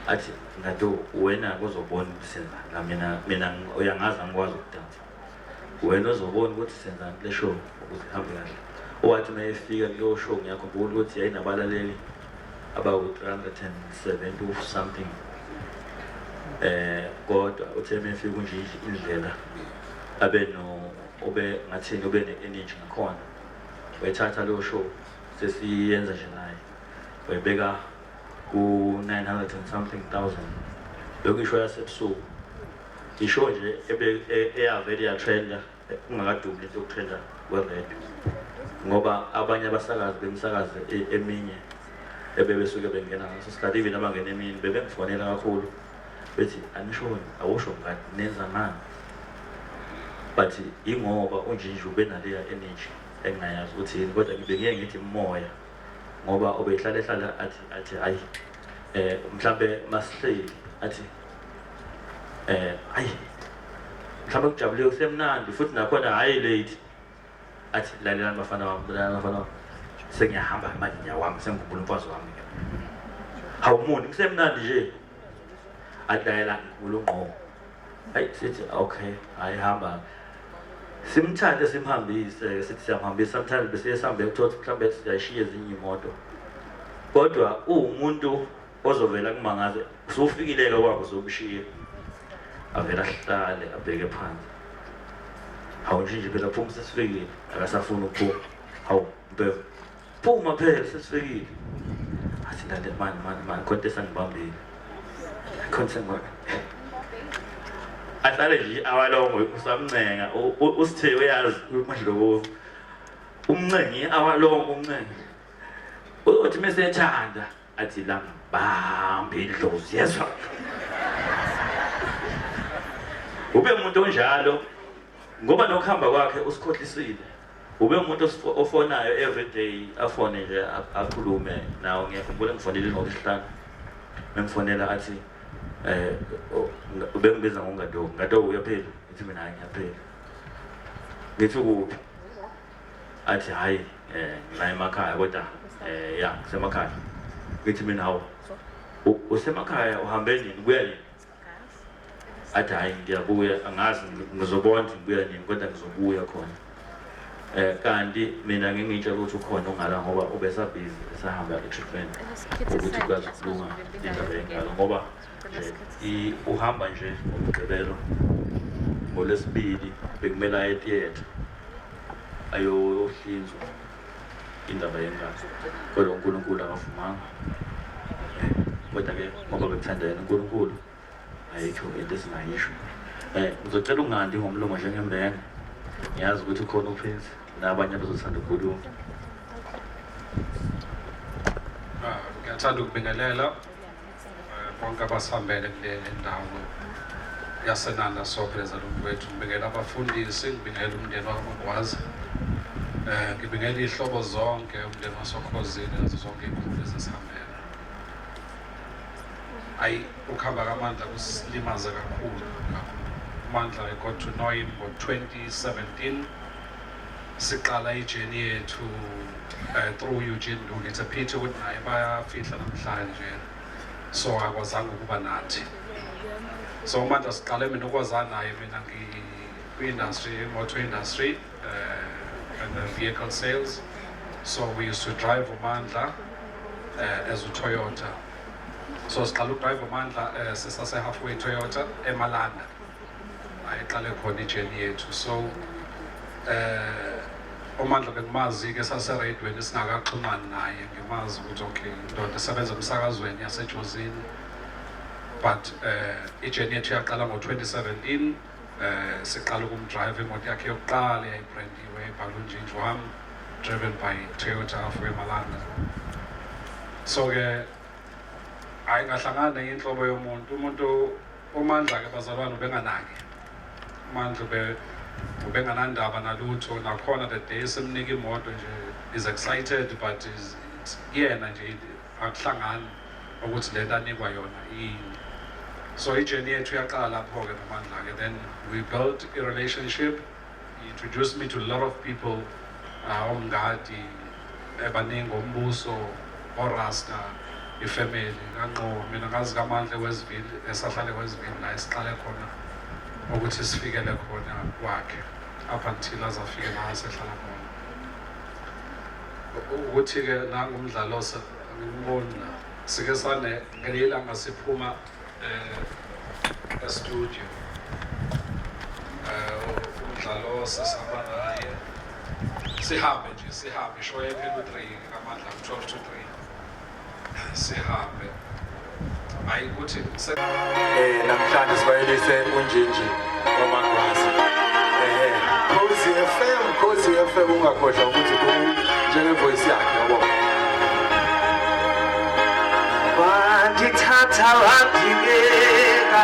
athi ngado wena kuzobona senza la mina uyangazi angikwazi ukudansa wena uzobona ukuthi senza le show ukuze ihambe kahle owathi mayefika kuleyo show ngiyakhumbula ukuthi yayinabalaleli abawu-370 something kodwa uthe mayefika unjinji indlela ngathini ube ne-energy ngakhona wayethatha leyo show sesiyenza nje naye wayibeka ku-900 and something thousand bekuyisho yasebusuku isho nje eyavele yatrenda ungakadumi into yokutrenda kweredio ngoba abanye abasakazi bemisakazi eminye ebebesuke bengena ngaso sikhathi even abangena emini bebengifonela kakhulu bethi anishoni awusho ngathi nenza ngani but ingoba unjinji ube naleya energy engingayazi ukuthi yini kodwa ngibengeke ngithi moya ngoba obehlala athi hayi mhlambe masihleli athi ayi mhlawumbe kujabule kusemnandi futhi nakhona hayi late athi lalelani bafana wami sengiyahamba manje nyawami sengikhumbula umfazi wami hawumuni kusemnandi nje adayela inkulu ngqo hayi sithi okay ayihamba simthande simhambise sithi siyamhambisa sometimes bese sihambe ukuthola mhlawumbe siyashiya ezinye imoto kodwa umuntu ozovela kumangaze usufikile kwabo zokushiya avela hlale abheke phansi hawu nje phela phuma sesifikile akasafuna ukuphuma hawu mbeko phuma phela sesifikile athi lale mani konke sangibambile konke ahlale nje awalongo usamncenga usithe uyazi uMandlovu umncengi awalongo umncengi uthi mesethanda athi la bambe idlozi yezwa ube umuntu onjalo ngoba nokuhamba kwakhe usikhohlisile ube umuntu ofonayo everyday afone nje akhulume nawo ngiyakhumbula ngifonele ngoLwesihlanu mengifonela athi ubengibiza ngado uyaphela ngithi mina ngiyaphela ngithi kuphi athi hayi ngila emakhaya kodwa ya kusemakhaya ngithi mina hawu usemakhaya uhambe nini kuya nini athi hayi ngiyabuya angazi ngizobona ngibuya nini kodwa ngizobuya khona kanti mina ngingitshela ukuthi ukhona ongala ngoba ubesabhizi esahamba e-treatment ukuthi kwazi ukulunga indaba yengalo ngoba uhamba nje ngomgqibelo ngoLwesibili bekumele aye theatre ayohlinzwa indaba yengalo kodwa uNkulunkulu akavumanga kodwa-ke ngoba bekuthanda yena uNkulunkulu ayikho into esingayisho ngizocela ungandi ngomlomo njengembenge ngiyazi ukuthi ukhona uPrince nabanye abazothanda ukukhuluma ngiyathanda ukubingelela bonke abasihambele kule ndawo yasenanda sophezela umwethu ngibingela abafundisi ngibingela umndeni wakamagwaza ngibingela ihlobo zonke umndeni wasokhosini nazo zonke ikhulu ezisihambele ayi ukuhamba kaMandla kusilimaze kakhulu uMandla I got to know him ngo-2017 siqala ijeni yethu through Eugene Nduli. It's a pity ukuthi naye bayafihla namhlanje so akwazanga ukuba nathi so uMandla siqale mina ukwazana naye mina kwi-industry motor industry and the vehicle sales so we used to drive uMandla as uToyota so siqala ukudrive uMandla sisase halfway Toyota eMalanda ayiqale khona ijeni yethu so uMandla bengimazi-ke saserayidweni singakaxhumani naye ngimazi ukuthi okay ndoda esebenza emsakazweni yasejozini but ijeni yethu yaqala ngo-2017 siqala ukumdrive imoto yakhe yokuqala eyayibrandiwe iBalloon Wam driven by Toyota halfway eMalanda so-ke hayi ngahlangana nenye inhlobo yomuntu uMandla-ke bazalwane ubenganaki uMandla ubenganandaba nalutho nakhona the day simnika imoto nje is excited but yena nje akuhlangani ukuthi le nto anikwa yona yini so ijeni yethu yaqala lapho-ke noMandla-ke then we built a relationship. He introduced me to a lot of people omngadi ebaningi ombuso orasta ifamily kanqo mina ngazi kaMandla eWestville esahlale eWestville la esiqale khona ukuthi sifikele khona kwakhe up until azafike la sehlala khona ukuthi-ke nangumdlalo ngibona sike sane ngelilanga siphuma e-studio umdlalo sisihamba naye sihambe nje sihambe ishow yephela u-3 kaMandla 12 to 3 sihambe hayi ukuthi namhlanje sibayelise unjinji wamagwaza Khosi FM ungakhohlwa ukuthi njenge-voice yakhe yabo wandithatha wandibeka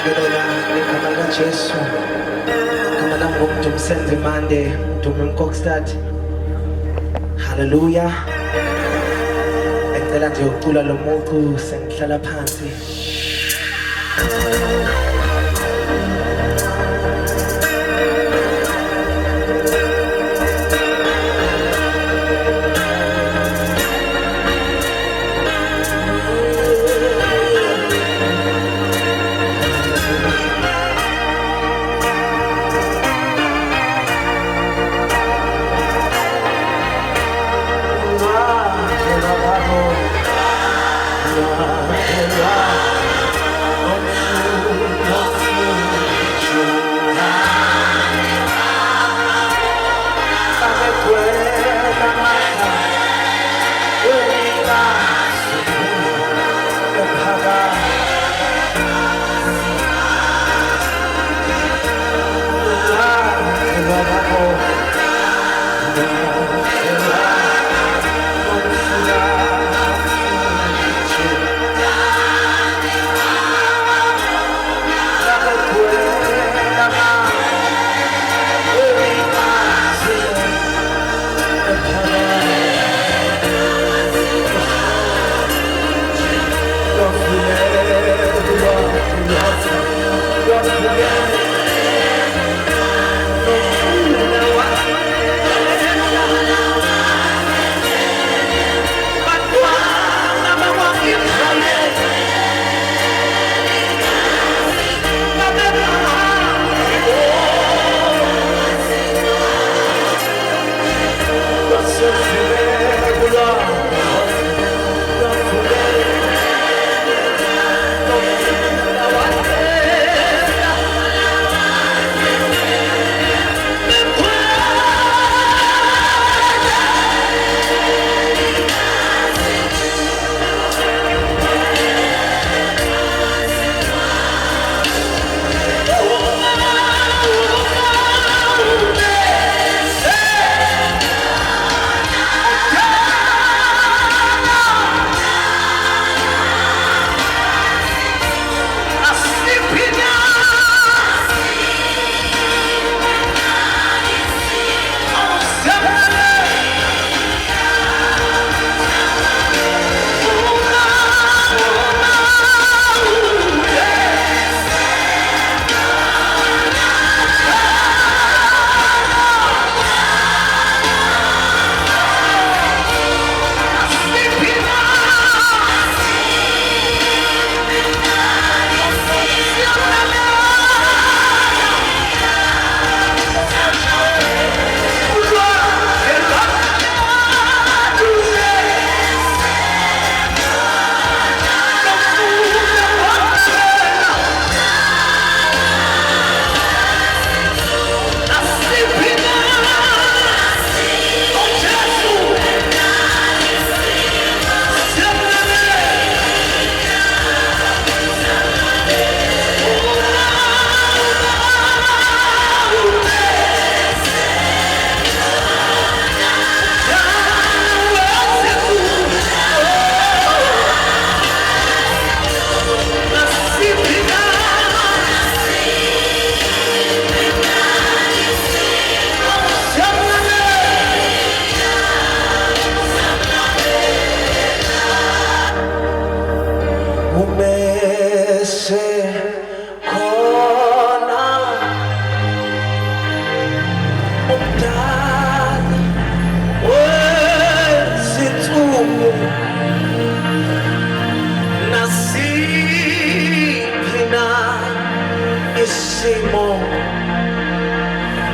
Ngiyabingelela igama likaJesu. Igama lami nguMdumo Senzimande, Mdumo Nkokstad. Hallelujah. Ngicela nje ukucula lo mucu sengihlala phansi.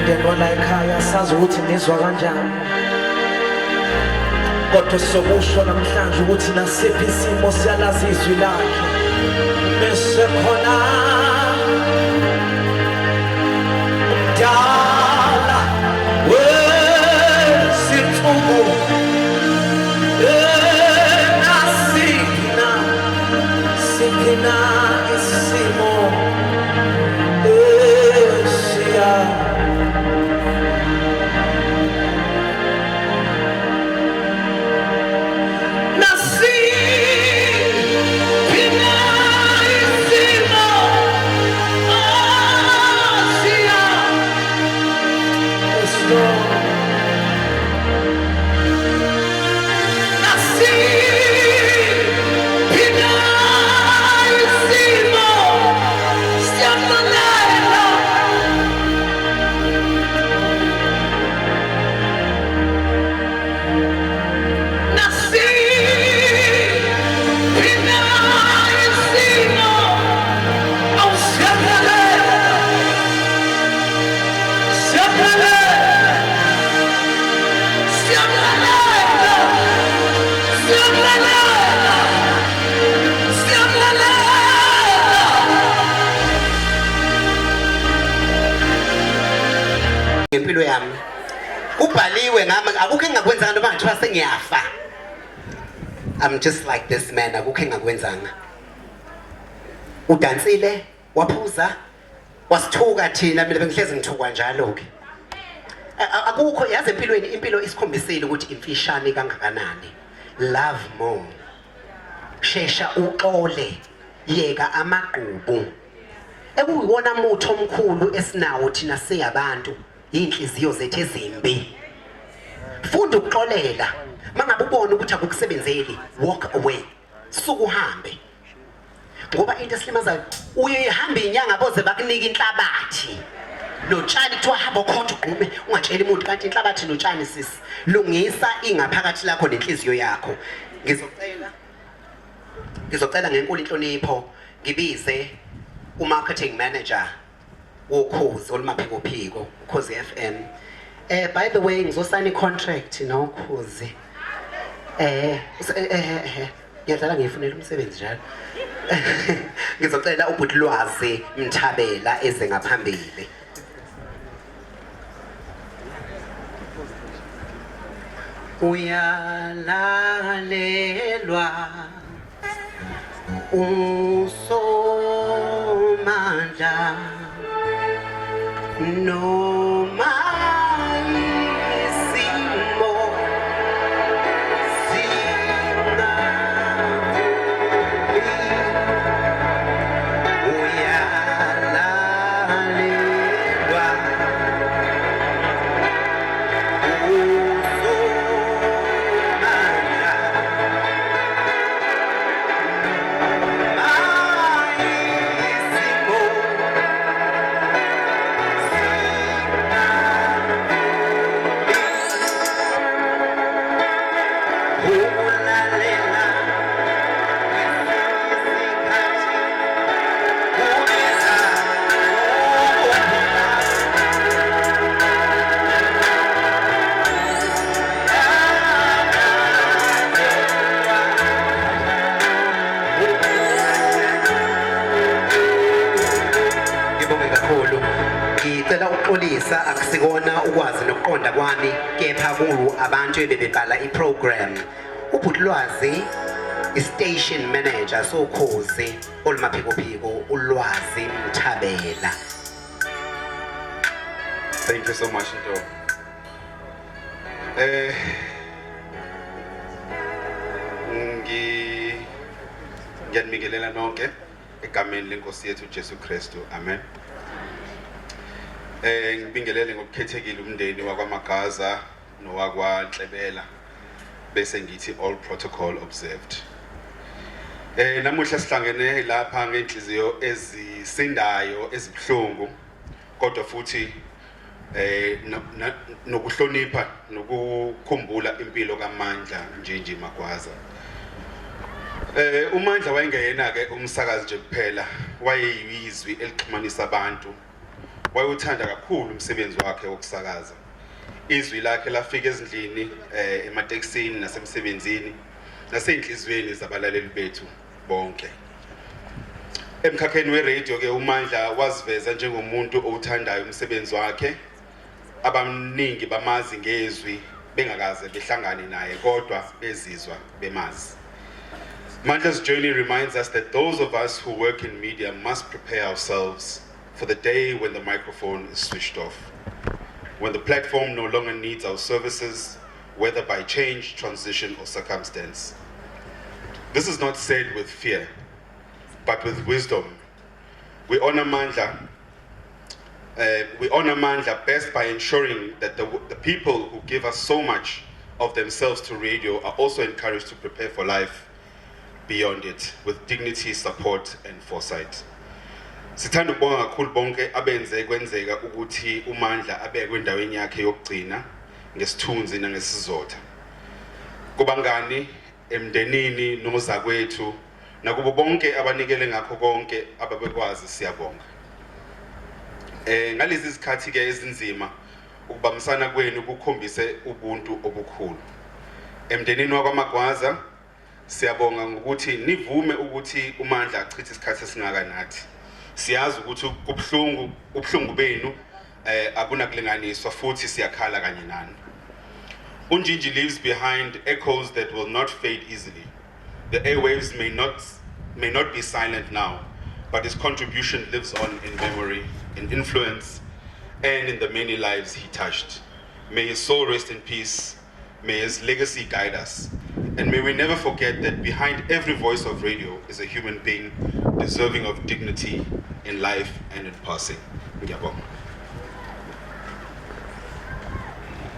Ngenqola ekhaya sazi ukuthi nizwa kanjani, kodwa sokusho namhlanje ukuthi nasiphi isimo siyalazi izwi lakhe. Bese khona umdala wesithuko, nasiphi na isimo esiya Nasiphi na isimo ngempilo yami kubhaliwe ngami akukho engakwenzanga noma ngathiwa sengiyafa. I'm just like this man, akukho engakwenzanga. Udansile waphuza wasithuka thina mina bengihlezi ngithukwa njalo ke. Akukho yazi empilweni impilo isikhombisile ukuthi imfishane kangakanani. Love more. Shesha uxole yeka amagqubu. Ekuyiwona mutho omkhulu esinawo thina siyabantu inhliziyo zethu ezimbi. Funda ukuxolela. Mangabe ubona ukuthi akukusebenzeli, walk away. Suku uhambe. Ngoba into esilimazayo uyihamba inyanga boze bakunika inhlabathi. Notshani kuthiwa hamba ukhonto ugqume ungatsheli umuntu kanti inhlabathi notshani sisi. Lungisa ingaphakathi lakho nenhliziyo yakho. Ngizocela ngenkulu inhlonipho ngibize umarketing manager woKhozi olumaphiko Ukhozi FM. By the way ngizosayina icontract noKhozi. Ngiyadlala ngifunela umsebenzi njalo. Ngizocela uButlwazi Mthabela eze ngaphambili. Uyalalelwa usomandla noma isimo uyalalelwa ngicela ukuxolisa akusikona ukwazi nokuqonda kwami kepha kungu abantu ebebebhala iprogram. uButlwazi istation manager soKhozi olumaphiko uLwazi Mthabela. Thank you so much, Nto. Ngiyanibingelela nonke egameni lenkosi yethu Jesu Kristu. Amen. Ngibingelele ngokukhethekile umndeni wakwaMagaza nowakwaNhlebela bese ngithi all protocol observed. Namuhla sihlangene lapha ngenhliziyo ezisindayo ezibhlungu kodwa futhi nokuhlonipha nokukhumbula impilo kaMandla Njinji Magwaza. uMandla wayengena ke umsakazi nje kuphela, wayeyizwi elixhumanisa abantu. Wayeuthanda kakhulu umsebenzi wakhe wokusakaza. Izwi lakhe lafika ezindlini emateksini nasemsebenzini naseyinhlizweni zabalaleli bethu bonke. Emkhakheni weradio ke uMandla waziveza njengomuntu owuthandayo umsebenzi wakhe. Abaningi bamazi ngezwi bengakaze behlangane naye kodwa bezizwa bemazi. Mandla's journey reminds us that those of us who work in media must prepare ourselves for the day when the microphone is switched off, when the platform no longer needs our services, whether by change, transition, or circumstance. This is not said with fear, but with wisdom. We honor Mandla best by ensuring that the people who give us so much of themselves to radio are also encouraged to prepare for life beyond it with dignity, support, and foresight. Sithanda ukubonga kakhulu bonke abenze kwenzeka ukuthi uMandla abekwe endaweni yakhe yokugcina ngesithunzi nangesizotha. Kubangani emndenini nozakwethu nakubo bonke abanikele ngakho konke ababekwazi siyabonga. Ngalezi izikhathi ke ezinzima ukubambisana kwenu kukhombise ubuntu obukhulu. Emndenini wakwaMagwaza siyabonga ngokuthi nivume ukuthi uMandla achithe isikhathi esingaka nathi. Siyazi ukuthi ubuhlungu benu akunakulinganiswa futhi siyakhala kanye nani. Unjinji leaves behind echoes that will not fade easily. The airwaves may not be silent now, but his contribution lives on in memory, in influence, and in the many lives he touched. May his soul rest in peace. May his legacy guide us. And may we never forget that behind every voice of radio is a human being deserving of dignity in life and in passing. Ngiyabonga.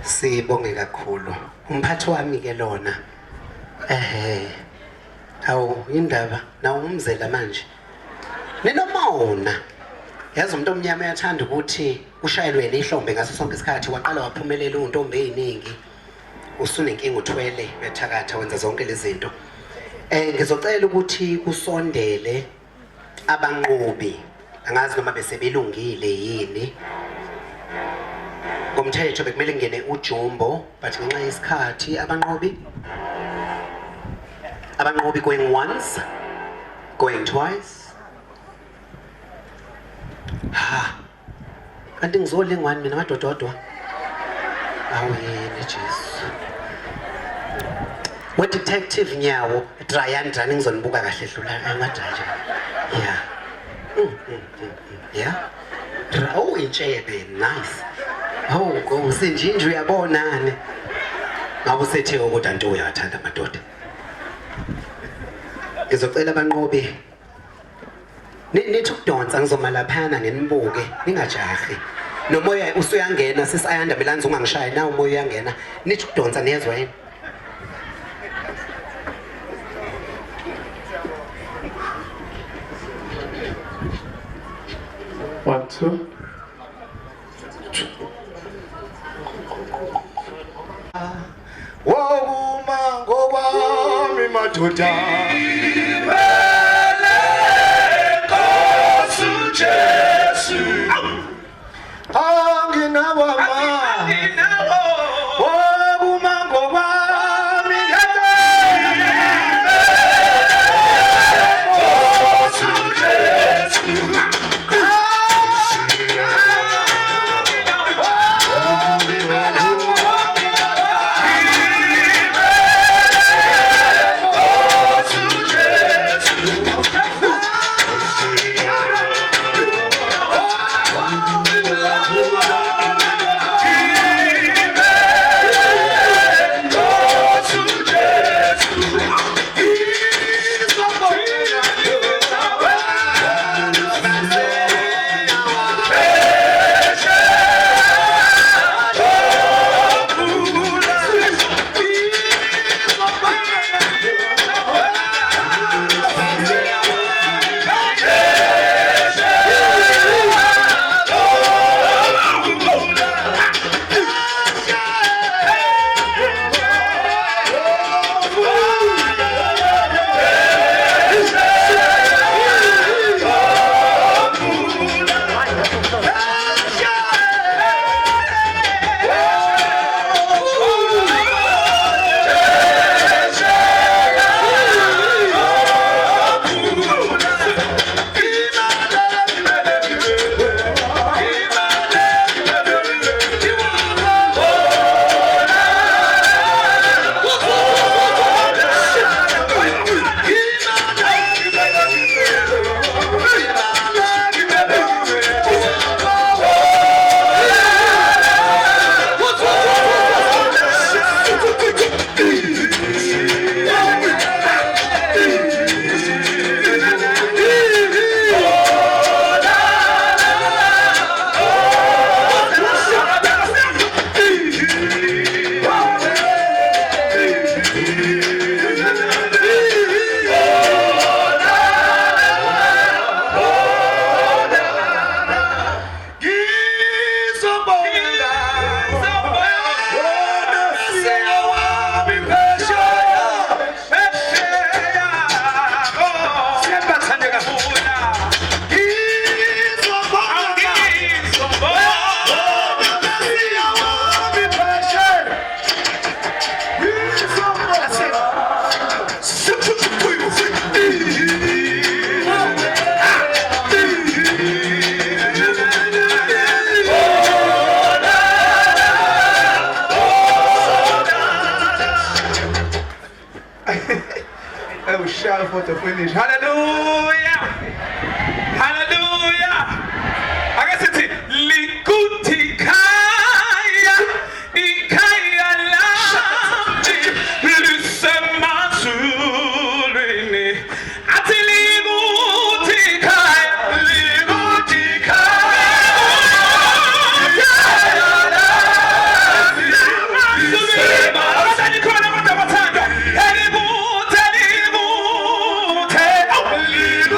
Sibonge kakhulu. Umphathi wami ke lona. Awu indaba na umzela manje. Ninomona. Yazi umuntu omnyama uyathanda ukuthi ushayelwe lihlombe ngaso sonke isikhathi waqala waphumelela untombi eziningi. Usunenkinga uthwele bethakatha wenza zonke lezi zinto. Ngizocela ukuthi kusondele abanqobi. Angazi noma besebelungile yini. Ngomthetho bekumele ngene uJumbo but ngenxa yesikhathi abanqobi going once, going twice. Kanti ngizolingwani mina madododwa. Awuyini Jesu. We detective Nyawo Dryan Drani ngizonibuka kahle dlula engadraja. Yeah. Oh intshebe nice. Oh usenjinje uyabonani. Ngabe usethe ukuthi anto uyathanda amadoda. Ngizocela abanqobi nithi ukudonsa ngizoma laphana ngenibuke ningajahi. Nomoya usuyangena sisayanda melanzi ungangishayi na umoya uyangena nithi ukudonsa niyezwa yini? One, two. Wokumango wami madoda Jesu anginawo wokumango wami photo finish. Hallelujah. Hallelujah. I guess it's Likuti Kaya. Ikaya la. Lusema Surini. Ati Likuti Kaya. Likuti Kaya. Leave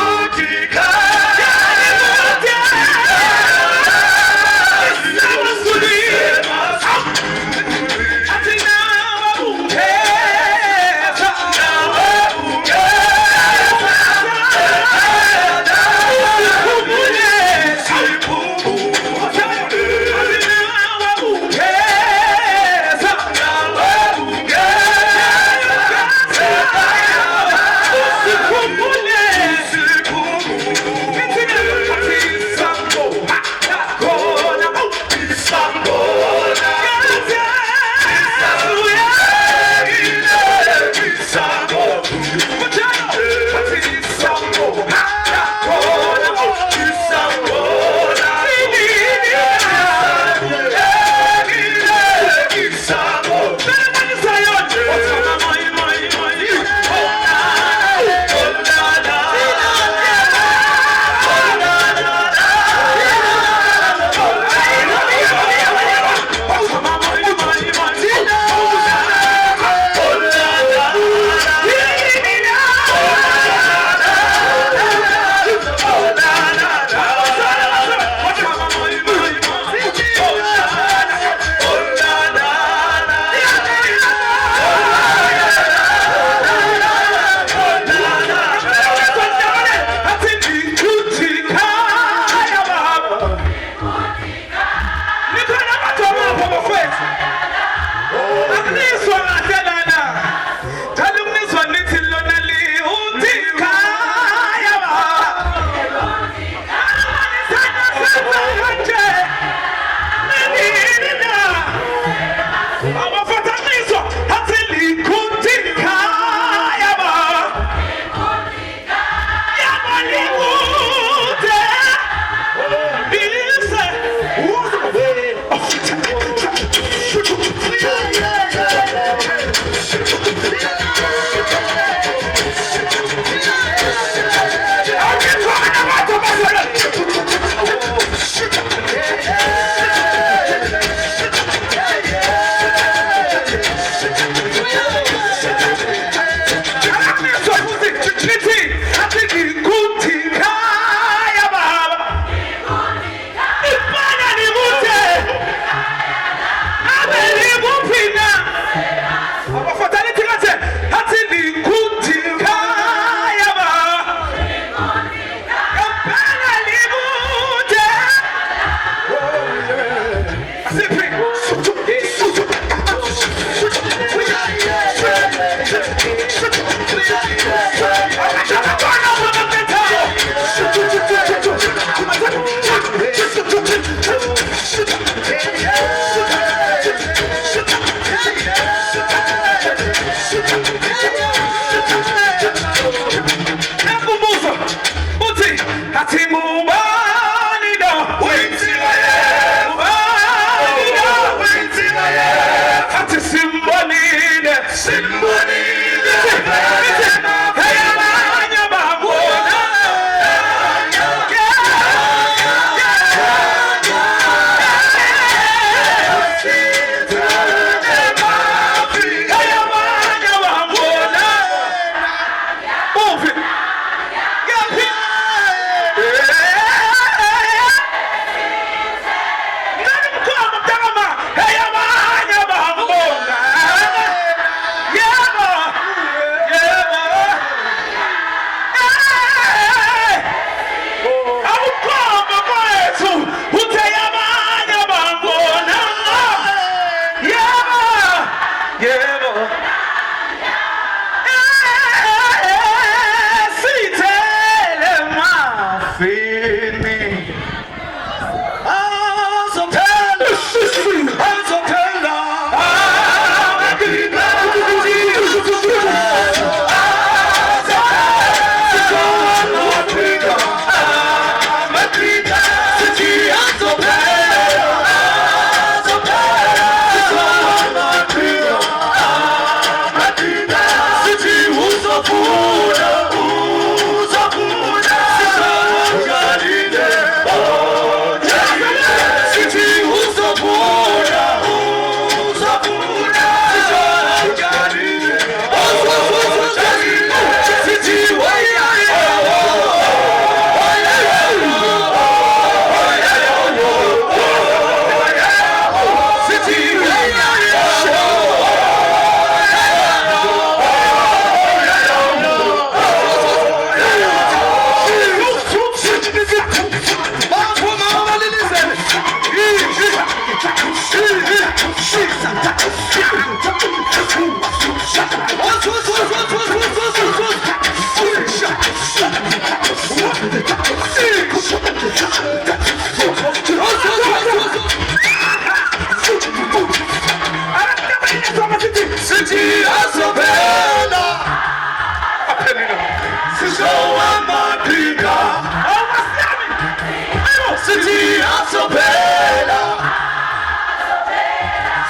sithi asophela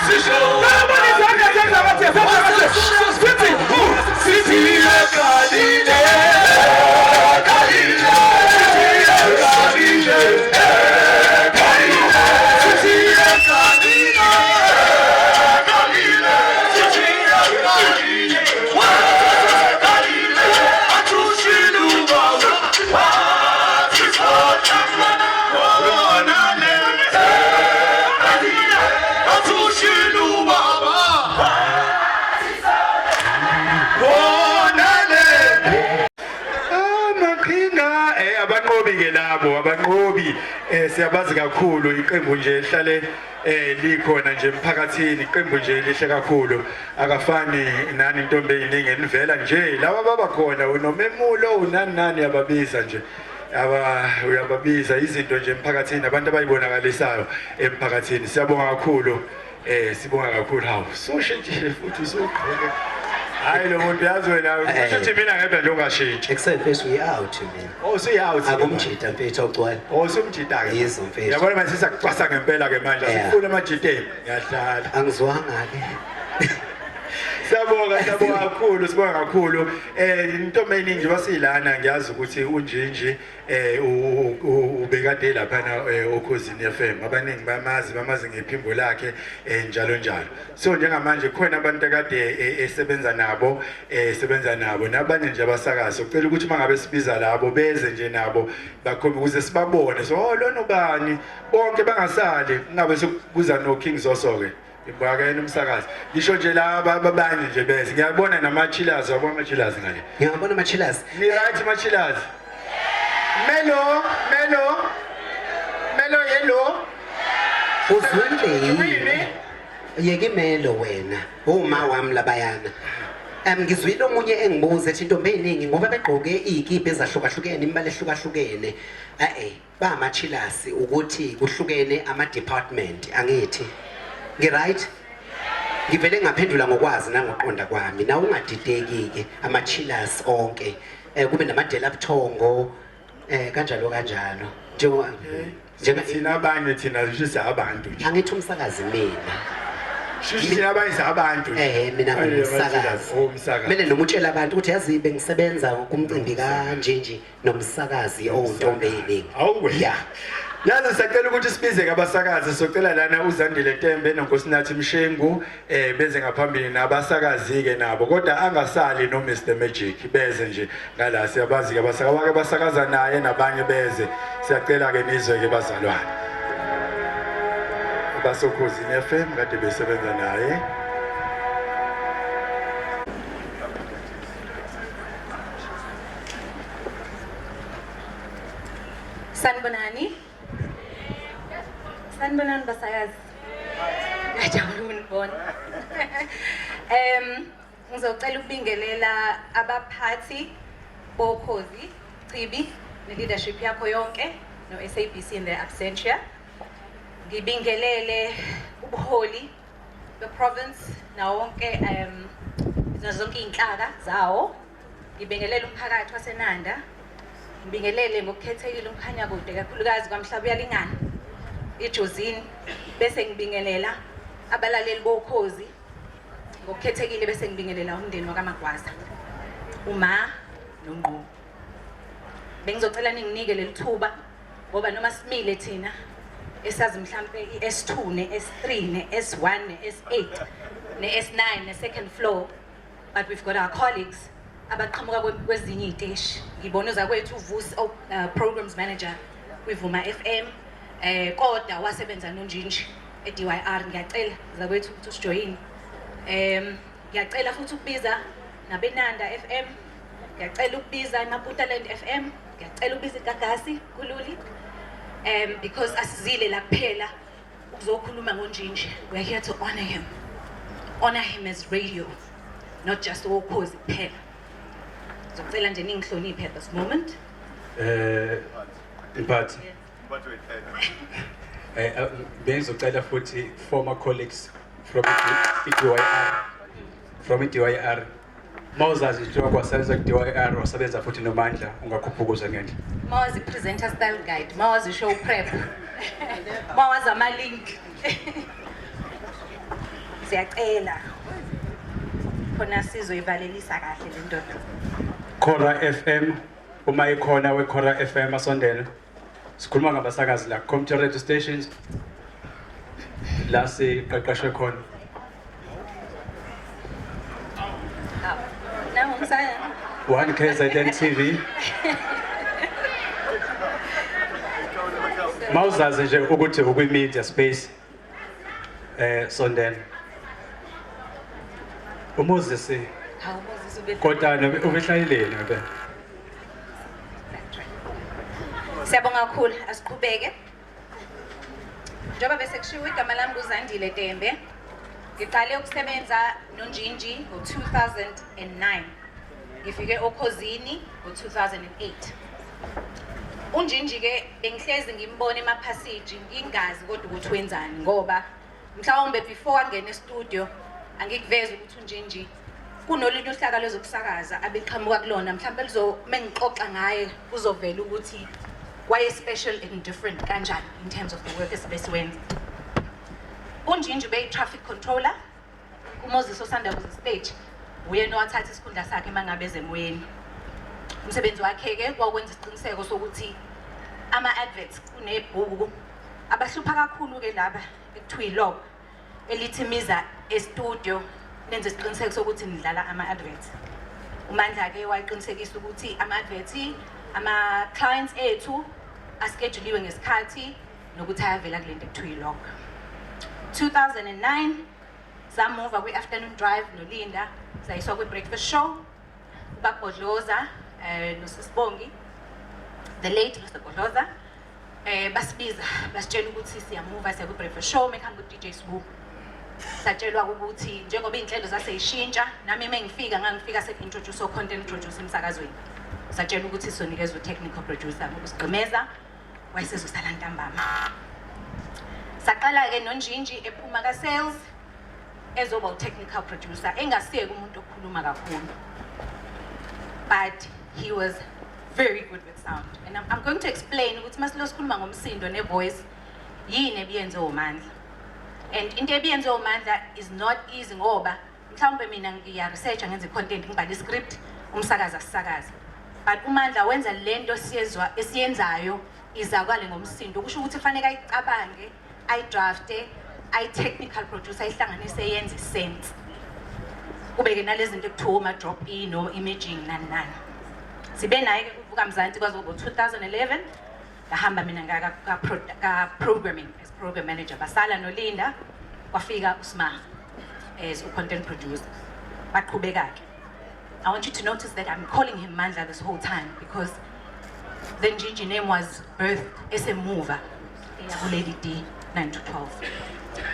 sisho nobody zanga zenza bathi sithi ekalile kalile abanqobi siyabazi kakhulu iqembu nje lihlale likhona nje emphakathini iqembu nje lihle kakhulu akafani nani intombi eyiningi enivela nje laba baba khona unomemulo unani yababiza nje uyababiza izinto nje emphakathini abantu abayibonakalisayo emphakathini siyabonga kakhulu sibonga kakhulu hawu soshintshile futhi usogqoke hayi lo muntu yazi wena usho mina ngedwa nje ungashintshi Excel face we out mina. Oh so out Akumjita mfethu awugcwala. Oh somjita ke. Yes mfethu. Yabona manje sisakucwasa ngempela ke manje asifuna amajiteni ngiyahlala. Angizwanga ke. Siyabonga kakhulu sibonga kakhulu intombi eningi nje basilana ngiyazi ukuthi unjinji ubekade lapha okhosini FM abaningi bamazi ngephimbo lakhe njalo so njengamanje khona abantu akade esebenza nabo nabanye nje abasakazi ucela ukuthi mangabe sibiza labo beze nje nabo bakhombe ukuze sibabone so lona ubani bonke bangasali ngabe sekuza no King Zoso ke ibakene umsakazi ngisho nje laba abanye nje bese ngiyabona nama-chillers wabona ama-chillers ngale ngiyabona ama-chillers ni right ama-chillers Melo yellow uzwile yeke Melo wena uma wami labayana ngizwile omunye engibuza ethi intombi eyiningi ngoba begqoke iyikipa ezahlukahlukene imibala ehlukahlukene ba ama-chillers ukuthi kuhlukene ama-department angithi Ngi-right? Ngivele ngaphendula ngokwazi nangoqonda kwami. Na ungadideki-ke ama-chillers onke. Kube namadela buthongo kanjalo. Njengoba thina abanye thina sisi abantu nje. Angithi umsakazi mina. Sisi abanye sabantu. Mina ngumsakazi. Kumele nomutshela abantu ukuthi yazi bengisebenza kumcimbi kanje nomsakazi ontombi eyiningi. Yeah. Yazi sicela ukuthi sibize abasakazi socela lana uZandile Tembe noNkosinathi Mshengu beze ngaphambili nabasakazi ke nabo kodwa angasali no Mr Magic beze nje ngala siyabazi ke abasakazi basakaza naye nabanye beze siyacela ke nizwe ke bazalwane basokhosini FM kade besebenza naye Sanibonani basakazi. Ngiyajabula ukunibona. Ngizocela ukubingelela abaphathi bokhozi, Chibi, ne-leadership yakho yonke, no-SABC in their absentia. Ngibingelele ubuholi be-province nawo wonke zonke iy'nhlaka zawo. Ngibingelele umphakathi waseNanda. Ngibingelele ngokukhethekile umkhanya kude kakhulukazi kwaMhlaba uyalingana. Ijozini bese ngibingelela abalaleli bokhozi ngokukhethekile bese ngibingelela umndeni wakaMagwaza uma noNgqo bengizocela ninginike lelithuba ngoba noma simile thina esazi mhlambe iS2 neS3 neS1 neS8 neS9 ne-second floor but we've got our colleagues abaqhamuka kwezinye iy'teshi ngibona uzakwethu uVusi programs manager kwivuma FM kodwa wasebenza noNjinji eDYR ngiyacela zakwethu ukuthi usijoyine ngiyacela futhi ukubiza nabeNanda FM ngiyacela ukubiza iMaputaland FM ngiyacela ukubiza iGagasi kuLuli because asizile la kuphela ukuzokhuluma ngoNjinji we are here to honor him as radio not just ukhozi kuphela ngizocela nje ningihloniphe at this moment but bengizocela futhi former colleagues from EDYR Mawuzazi nje kwasebenza kudiwa eAro wasebenza futhi noMandla ungakhuphukuza ngendle. Mawazi presenter style guide, mawazi show prep. Mawazi ama-link. Siyacela. Khona sizoyivalelisa kahle le ndoda. Kora FM uma ikhona weKora FM asondele. Sikhuluma ngabasakazi la community radio stations. La siqeqeshwe khona. Now umsana. 1KZN TV. Mawuzazi nje ukuthi ukwi-media space sondela. Umoses Hawu Moses ube. kodwa ubehlayeleni ngempela. Siyabonga kakhulu, asiqhubeke. Njengoba bese kushiwo igama lami nguZandile Tembe. Ngiqale ukusebenza noNjinji ngo-2009. Ngifike okhozini ngo-2008. UNjinji ke bengihlezi ngimbona emaphasiji ngingazi kodwa ukuthi wenzani ngoba mhlawumbe before angene e-studio angikuveza ukuthi uNjinji kunolunye uhlaka lwezokusakaza abeqhamuka kulona mhlawumbe mengixoxa ngaye kuzovela ukuthi waye special and different kanjani in terms of the work esibesiwenza. UNjinji beyi-traffic controller uMoses osanda kuze stage uyena owathatha isikhundla sakhe mangabe ezemoyeni. Umsebenzi wakhe ke kwakwenza isiqiniseko sokuthi ama-adverts kunebhuku abahlupha kakhulu ke laba ekuthiwa i-log elithi miza e-studio nenze isiqiniseko sokuthi nidlala ama-adverts. uMandla ke wayiqinisekisa ukuthi ama-adverts ama-clients ethu ascheduliwe ngesikhathi nokuthi ayavela kule nto ekuthiwa i-log. 2009 samuva kwi-afternoon drive noLinda sayiswa kwi-breakfast show uBabhodloza noSisibongi the late Mr. Bodloza basibiza basitshela ukuthi siyamuva siya kwi-breakfast show mekhambi ku-DJ Sbu. Satshelwa ukuthi njengoba iy'nhlelo zaseyishintsha nami mengifika ngangifika sek-introduce o-content producer emsakazweni. Satshelwa ukuthi sonikezwe u-technical producer ngokusigqimeza wayesezosala ntambama. Saqala-ke noNjinji ephuma ka-sales ezoba u-technical producer engasiyeki umuntu okhuluma kakhulu. But he was very good with sound. And I'm going to explain ukuthi masilo sikhuluma ngomsindo ne-voice yini ebiyenze uMandla. And into ebiyenze uMandla is not easy ngoba mhlawumbe mina ngiya-researcha ngenze i-content ngibhala i-script umsakaza sisakaza. But uMandla wenza lento esiyenzayo izakale ngomsindo kusho ukuthi fanele ayicabange ayidrafte ayi-technical producer ayihlanganise yenze i-sense. Kubeke nalezi zinto ekuthiwa ama-drop in no-imaging nani nani. Sibe naye ke kuvuka Mzansi kwaze kube 2011 ngahamba mina ka-programming as program manager basala noLinda kwafika uSma as content producer. Baqhubeka-ke. I want you to notice that I'm calling him Mandla this whole time because the Njinji name was birthed as a mover Lady D 9 to 12.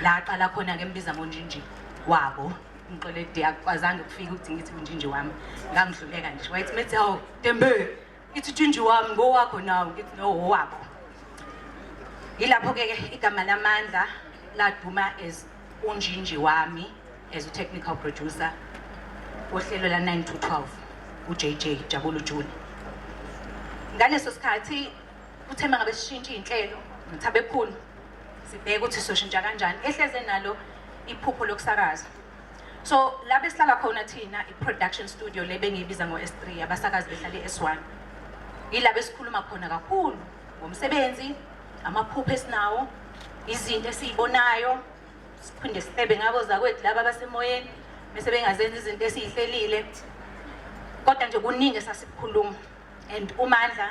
La qala khona ngembiza ngoNjinji wabo. Ngicela D akwazange kufika ukuthi ngithi uNjinji wami ngangihluleka nje. Wayethi methi hawu Tembe ithi uNjinji wami ngowakho nawo ngithi no wabo. Yilapho ke igama laMandla laduma as uNjinji wami as a technical producer ohlelo la 9 to 12 uJJ Jabulu Jule. Ngaleso sikhathi uthema ngabe sishintsha inhlelo ngithabe khulu sibheke ukuthi soshintsha kanjani ehleze nalo iphupho lokusakaza. So la besihlala khona thina i-production studio le bengiyibiza ngo-S3 abasakazi behlala i-S1 yila besikhuluma khona kakhulu ngomsebenzi amaphupho esinawo izinto esizibonayo siphinde sibebe ngabo zakwethu laba abasemoyeni bese bengazenza izinto esizihlelile kodwa nje kuningi esasikhuluma. And uMandla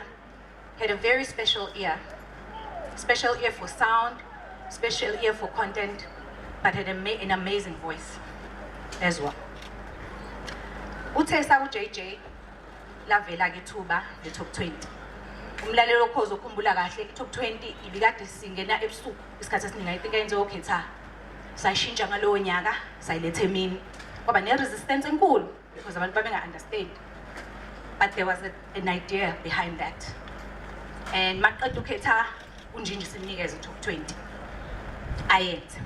had a very special ear for sound, special ear for content, but had an amazing voice as well. Uthesa uJJ lavela ke thuba le top 20. Umlalelo okhozo ukhumbula kahle i top 20 ibikade singena ebusuku isikhathi esiningi I think ayenze okhetha. Sayishintsha ngalowo nyaka sayilethe emini. Kwaba ne resistance enkulu because abantu babenga understand. But there was an idea behind that. And maqeda ukhetha uNjinji simnikeze top 20. Ayenze.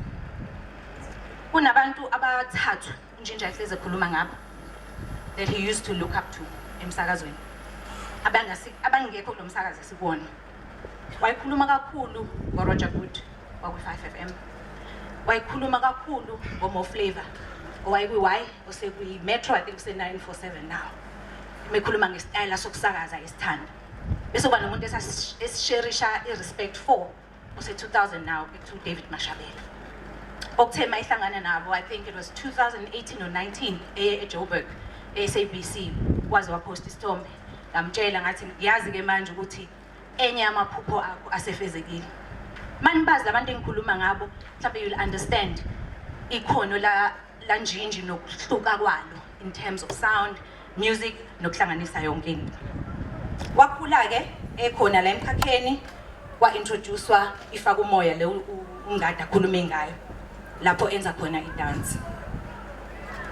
Kunabantu abathathu uNjinji ahleze ekhuluma ngabo. that he used to look up to emsakazweni abangekho kulo msakazi sikuwona. Wayikhuluma kakhulu ngoRoger Good wakwi5FM, wayikhuluma kakhulu ngoMo Flavour owayekwi-Y osekwi-Metro, I think use947 now, mekhuluma ngesitayela sokusakaza isithanda. Bese kuba nomuntu esisherisha i-respect for ose2000 now to David Mashabela. Okuthema ihlangana nabo, I think it was 2018 or 19 eJoburg, SABC, waze wapost isithombe ngamtshela ngathi ngiyazi ke manje ukuthi enye amaphupho akho asefezekile. Manibazi labantu engikhuluma ngabo, mhlawumbe you'll understand ikhono la Njinji nokuhluka kwalo in terms of sound, music nokuhlanganisa yonke into. Wakhula ke ekhona la emkhakheni wa-introducewa ifaka umoya le ungadi akhulume ngayo lapho enza khona i-dance.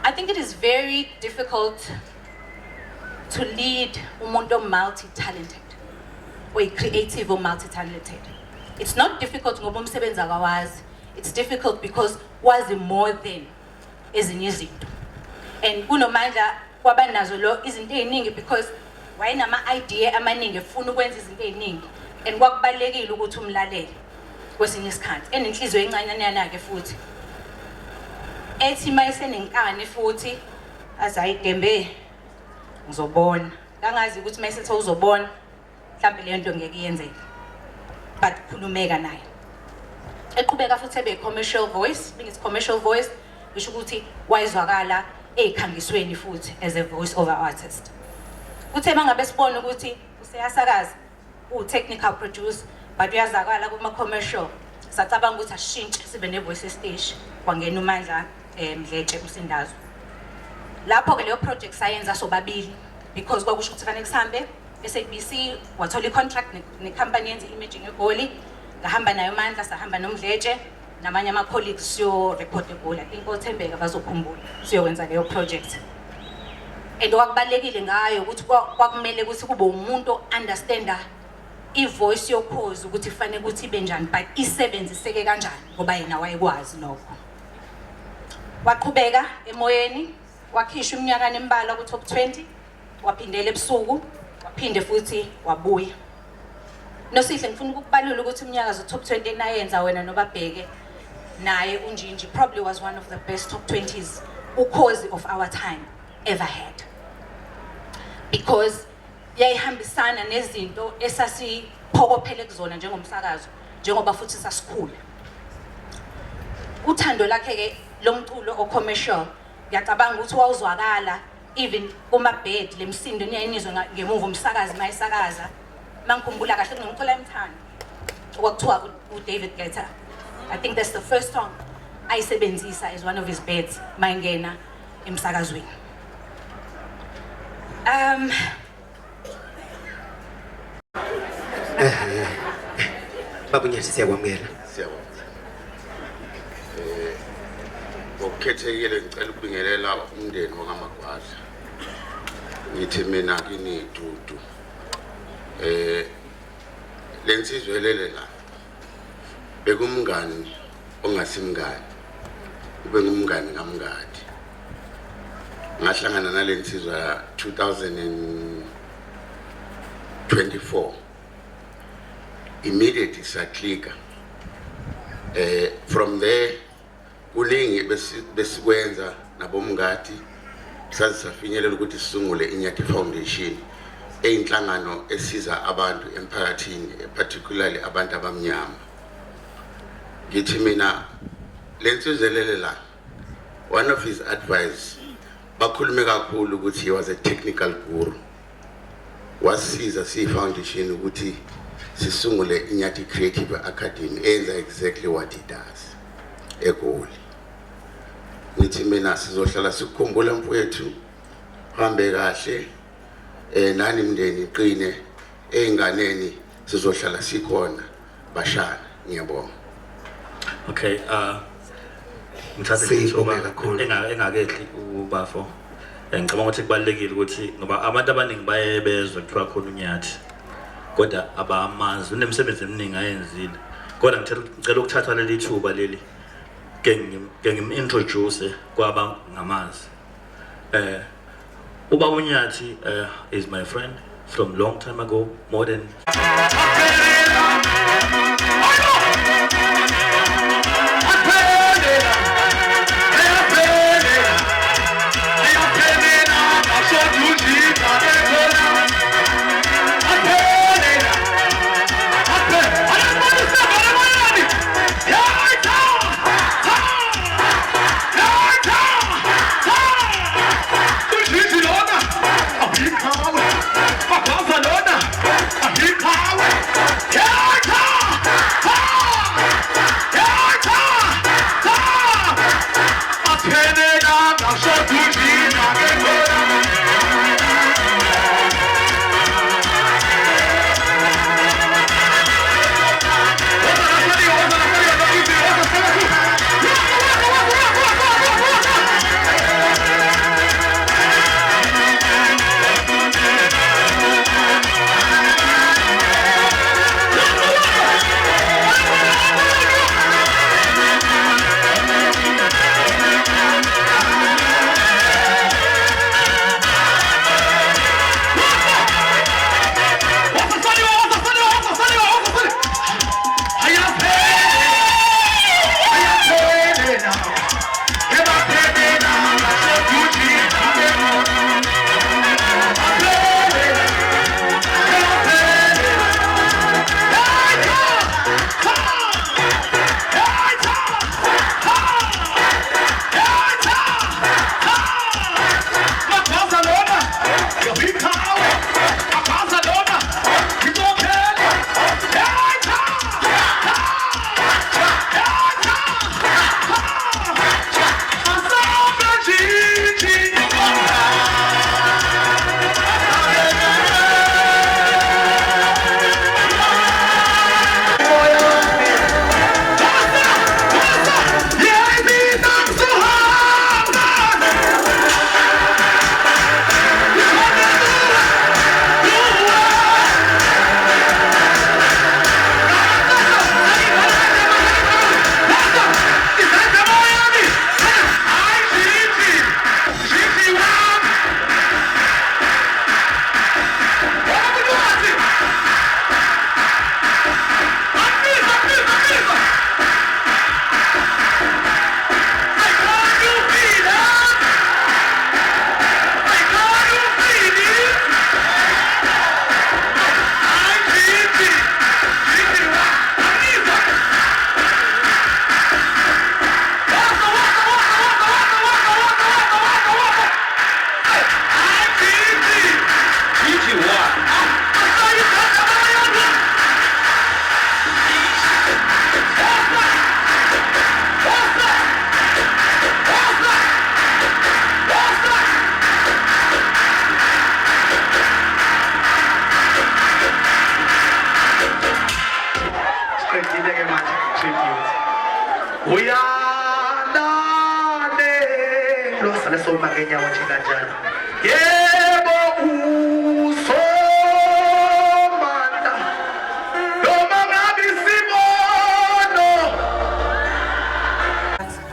I think it is very difficult to lead umuntu multi-talented or creative or multi-talented. It's not difficult ngoba umsebenzi akawazi. It's difficult because wazi more than ezinye izinto. And kunomandla kwabanazo lo izinto eziningi because wayinama idea amaningi efuna ukwenza izinto eziningi and kwakubalekile ukuthi umlalele kwesinye isikhathi enenhliziyo encane yakhe futhi ethi mayisenenkani futhi azayidembe ngizobona kangazi ukuthi mayisethe uzobona mhlawumbe le nto ngeke iyenzeke but khulumeka naye eqhubeka futhi ebe commercial voice being its commercial voice which ukuthi wayizwakala ekhangisweni futhi as a voice over artist. Uthe mangabe sibona ukuthi useyasakaza technical producer but uyazakala kuma commercial sacabanga ukuthi ashintshe sibe ne voice stage kwangena uMandla Mdletshe uSindazwe. Lapho ke leyo project sayenza sobabili because kwakusho ukuthi fanele kuhambe SABC wathola icontract necompany yenza imaging eGoli, ngahamba nayo Mandla, sahamba noMdletshe namanye ama colleagues siyo record eGoli. I think oThembeka bazokhumbula siyokwenza leyo project. And okubalekile ngayo ukuthi kwakumele ukuthi kube umuntu understanda ivoice yokhozi ukuthi kufanele ukuthi ibe njani but isebenziseke kanjani ngoba yena wayekwazi lokho. Waqhubeka emoyeni, wakhishwa iminyaka embalwa ku top 20, waphindela ebusuku, waphinde futhi wabuya. Nosihle ngifuna ukukubalula ukuthi iminyaka zo top 20 nayenza wena nobabheke naye uNjinji probably was one of the best top 20s ukhozi of our time ever had. Because yayihambisana nezinto esasiphokophele kuzona njengomsakazo njengoba futhi sasikhula. Uthando lakhe ke lomculo ocommercial ngiyacabanga ukuthi wawuzwakala even kuma bed lemsindo niyayinizwa ngemuva umsakazi mayisakaza mangikhumbula kahle ngicula emthando okwakuthiwa uDavid Guetta. I think that's the first song ayisebenzisa as one of his beds mayingena emsakazweni. Babunyathi siyakwamukela. Siyabonga. Ngokukhethekile ngicela ukubingelela umndeni wakaMagwaza. Ngithi mina kini Dudu. Lensizwe lele la. Bekumngani ongasimngani. Ube ngumngani kamngadi. Ngahlangana nalensizwa 2024. Immediately saklika. From there kuningi besikwenza nabomngadi sazisafinyelela ukuthi sisungule iNyathi Foundation eyinhlangano esiza abantu emphakathini particularly abantu abamnyama. Ngithi mina lensizelele la one of his advice bakhulume kakhulu ukuthi he was a technical guru. Wasiza foundation ukuthi sisungule iNyathi Creative Academy enza exactly what he does eGoli. Ngithi mina sizohlala sikukhumbula mfowethu hambe kahle nani mndeni iqine einganeni sizohlala sikhona bashana. Ngiyabonga. Okay, ngithathe ithuba engakehli ubafo. Ngicabanga ukuthi kubalekile ukuthi ngoba abantu abaningi baye bezwe kuthiwa khona uNyathi kodwa abamazi unemsebenzi eminingi ayenzile. Kodwa ngicela ukuthatha leli thuba leli ke ngimintroduce kwaba ngamazi. Ubaba Unyathi is my friend from long time ago, more than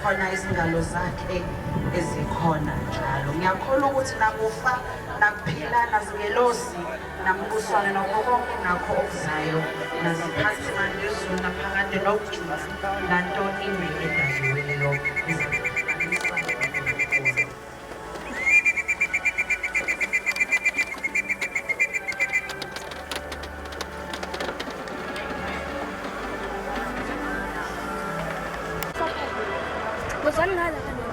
khona izingalo zakhe ezikhona njalo. Ngiyakholwa ukuthi nakufa nakuphila nazingelosi nambuswane nokho konke nakho okuzayo naziphathi manje ezulu naphakade nokujula lanto imbi edaliweyo Bosan nada.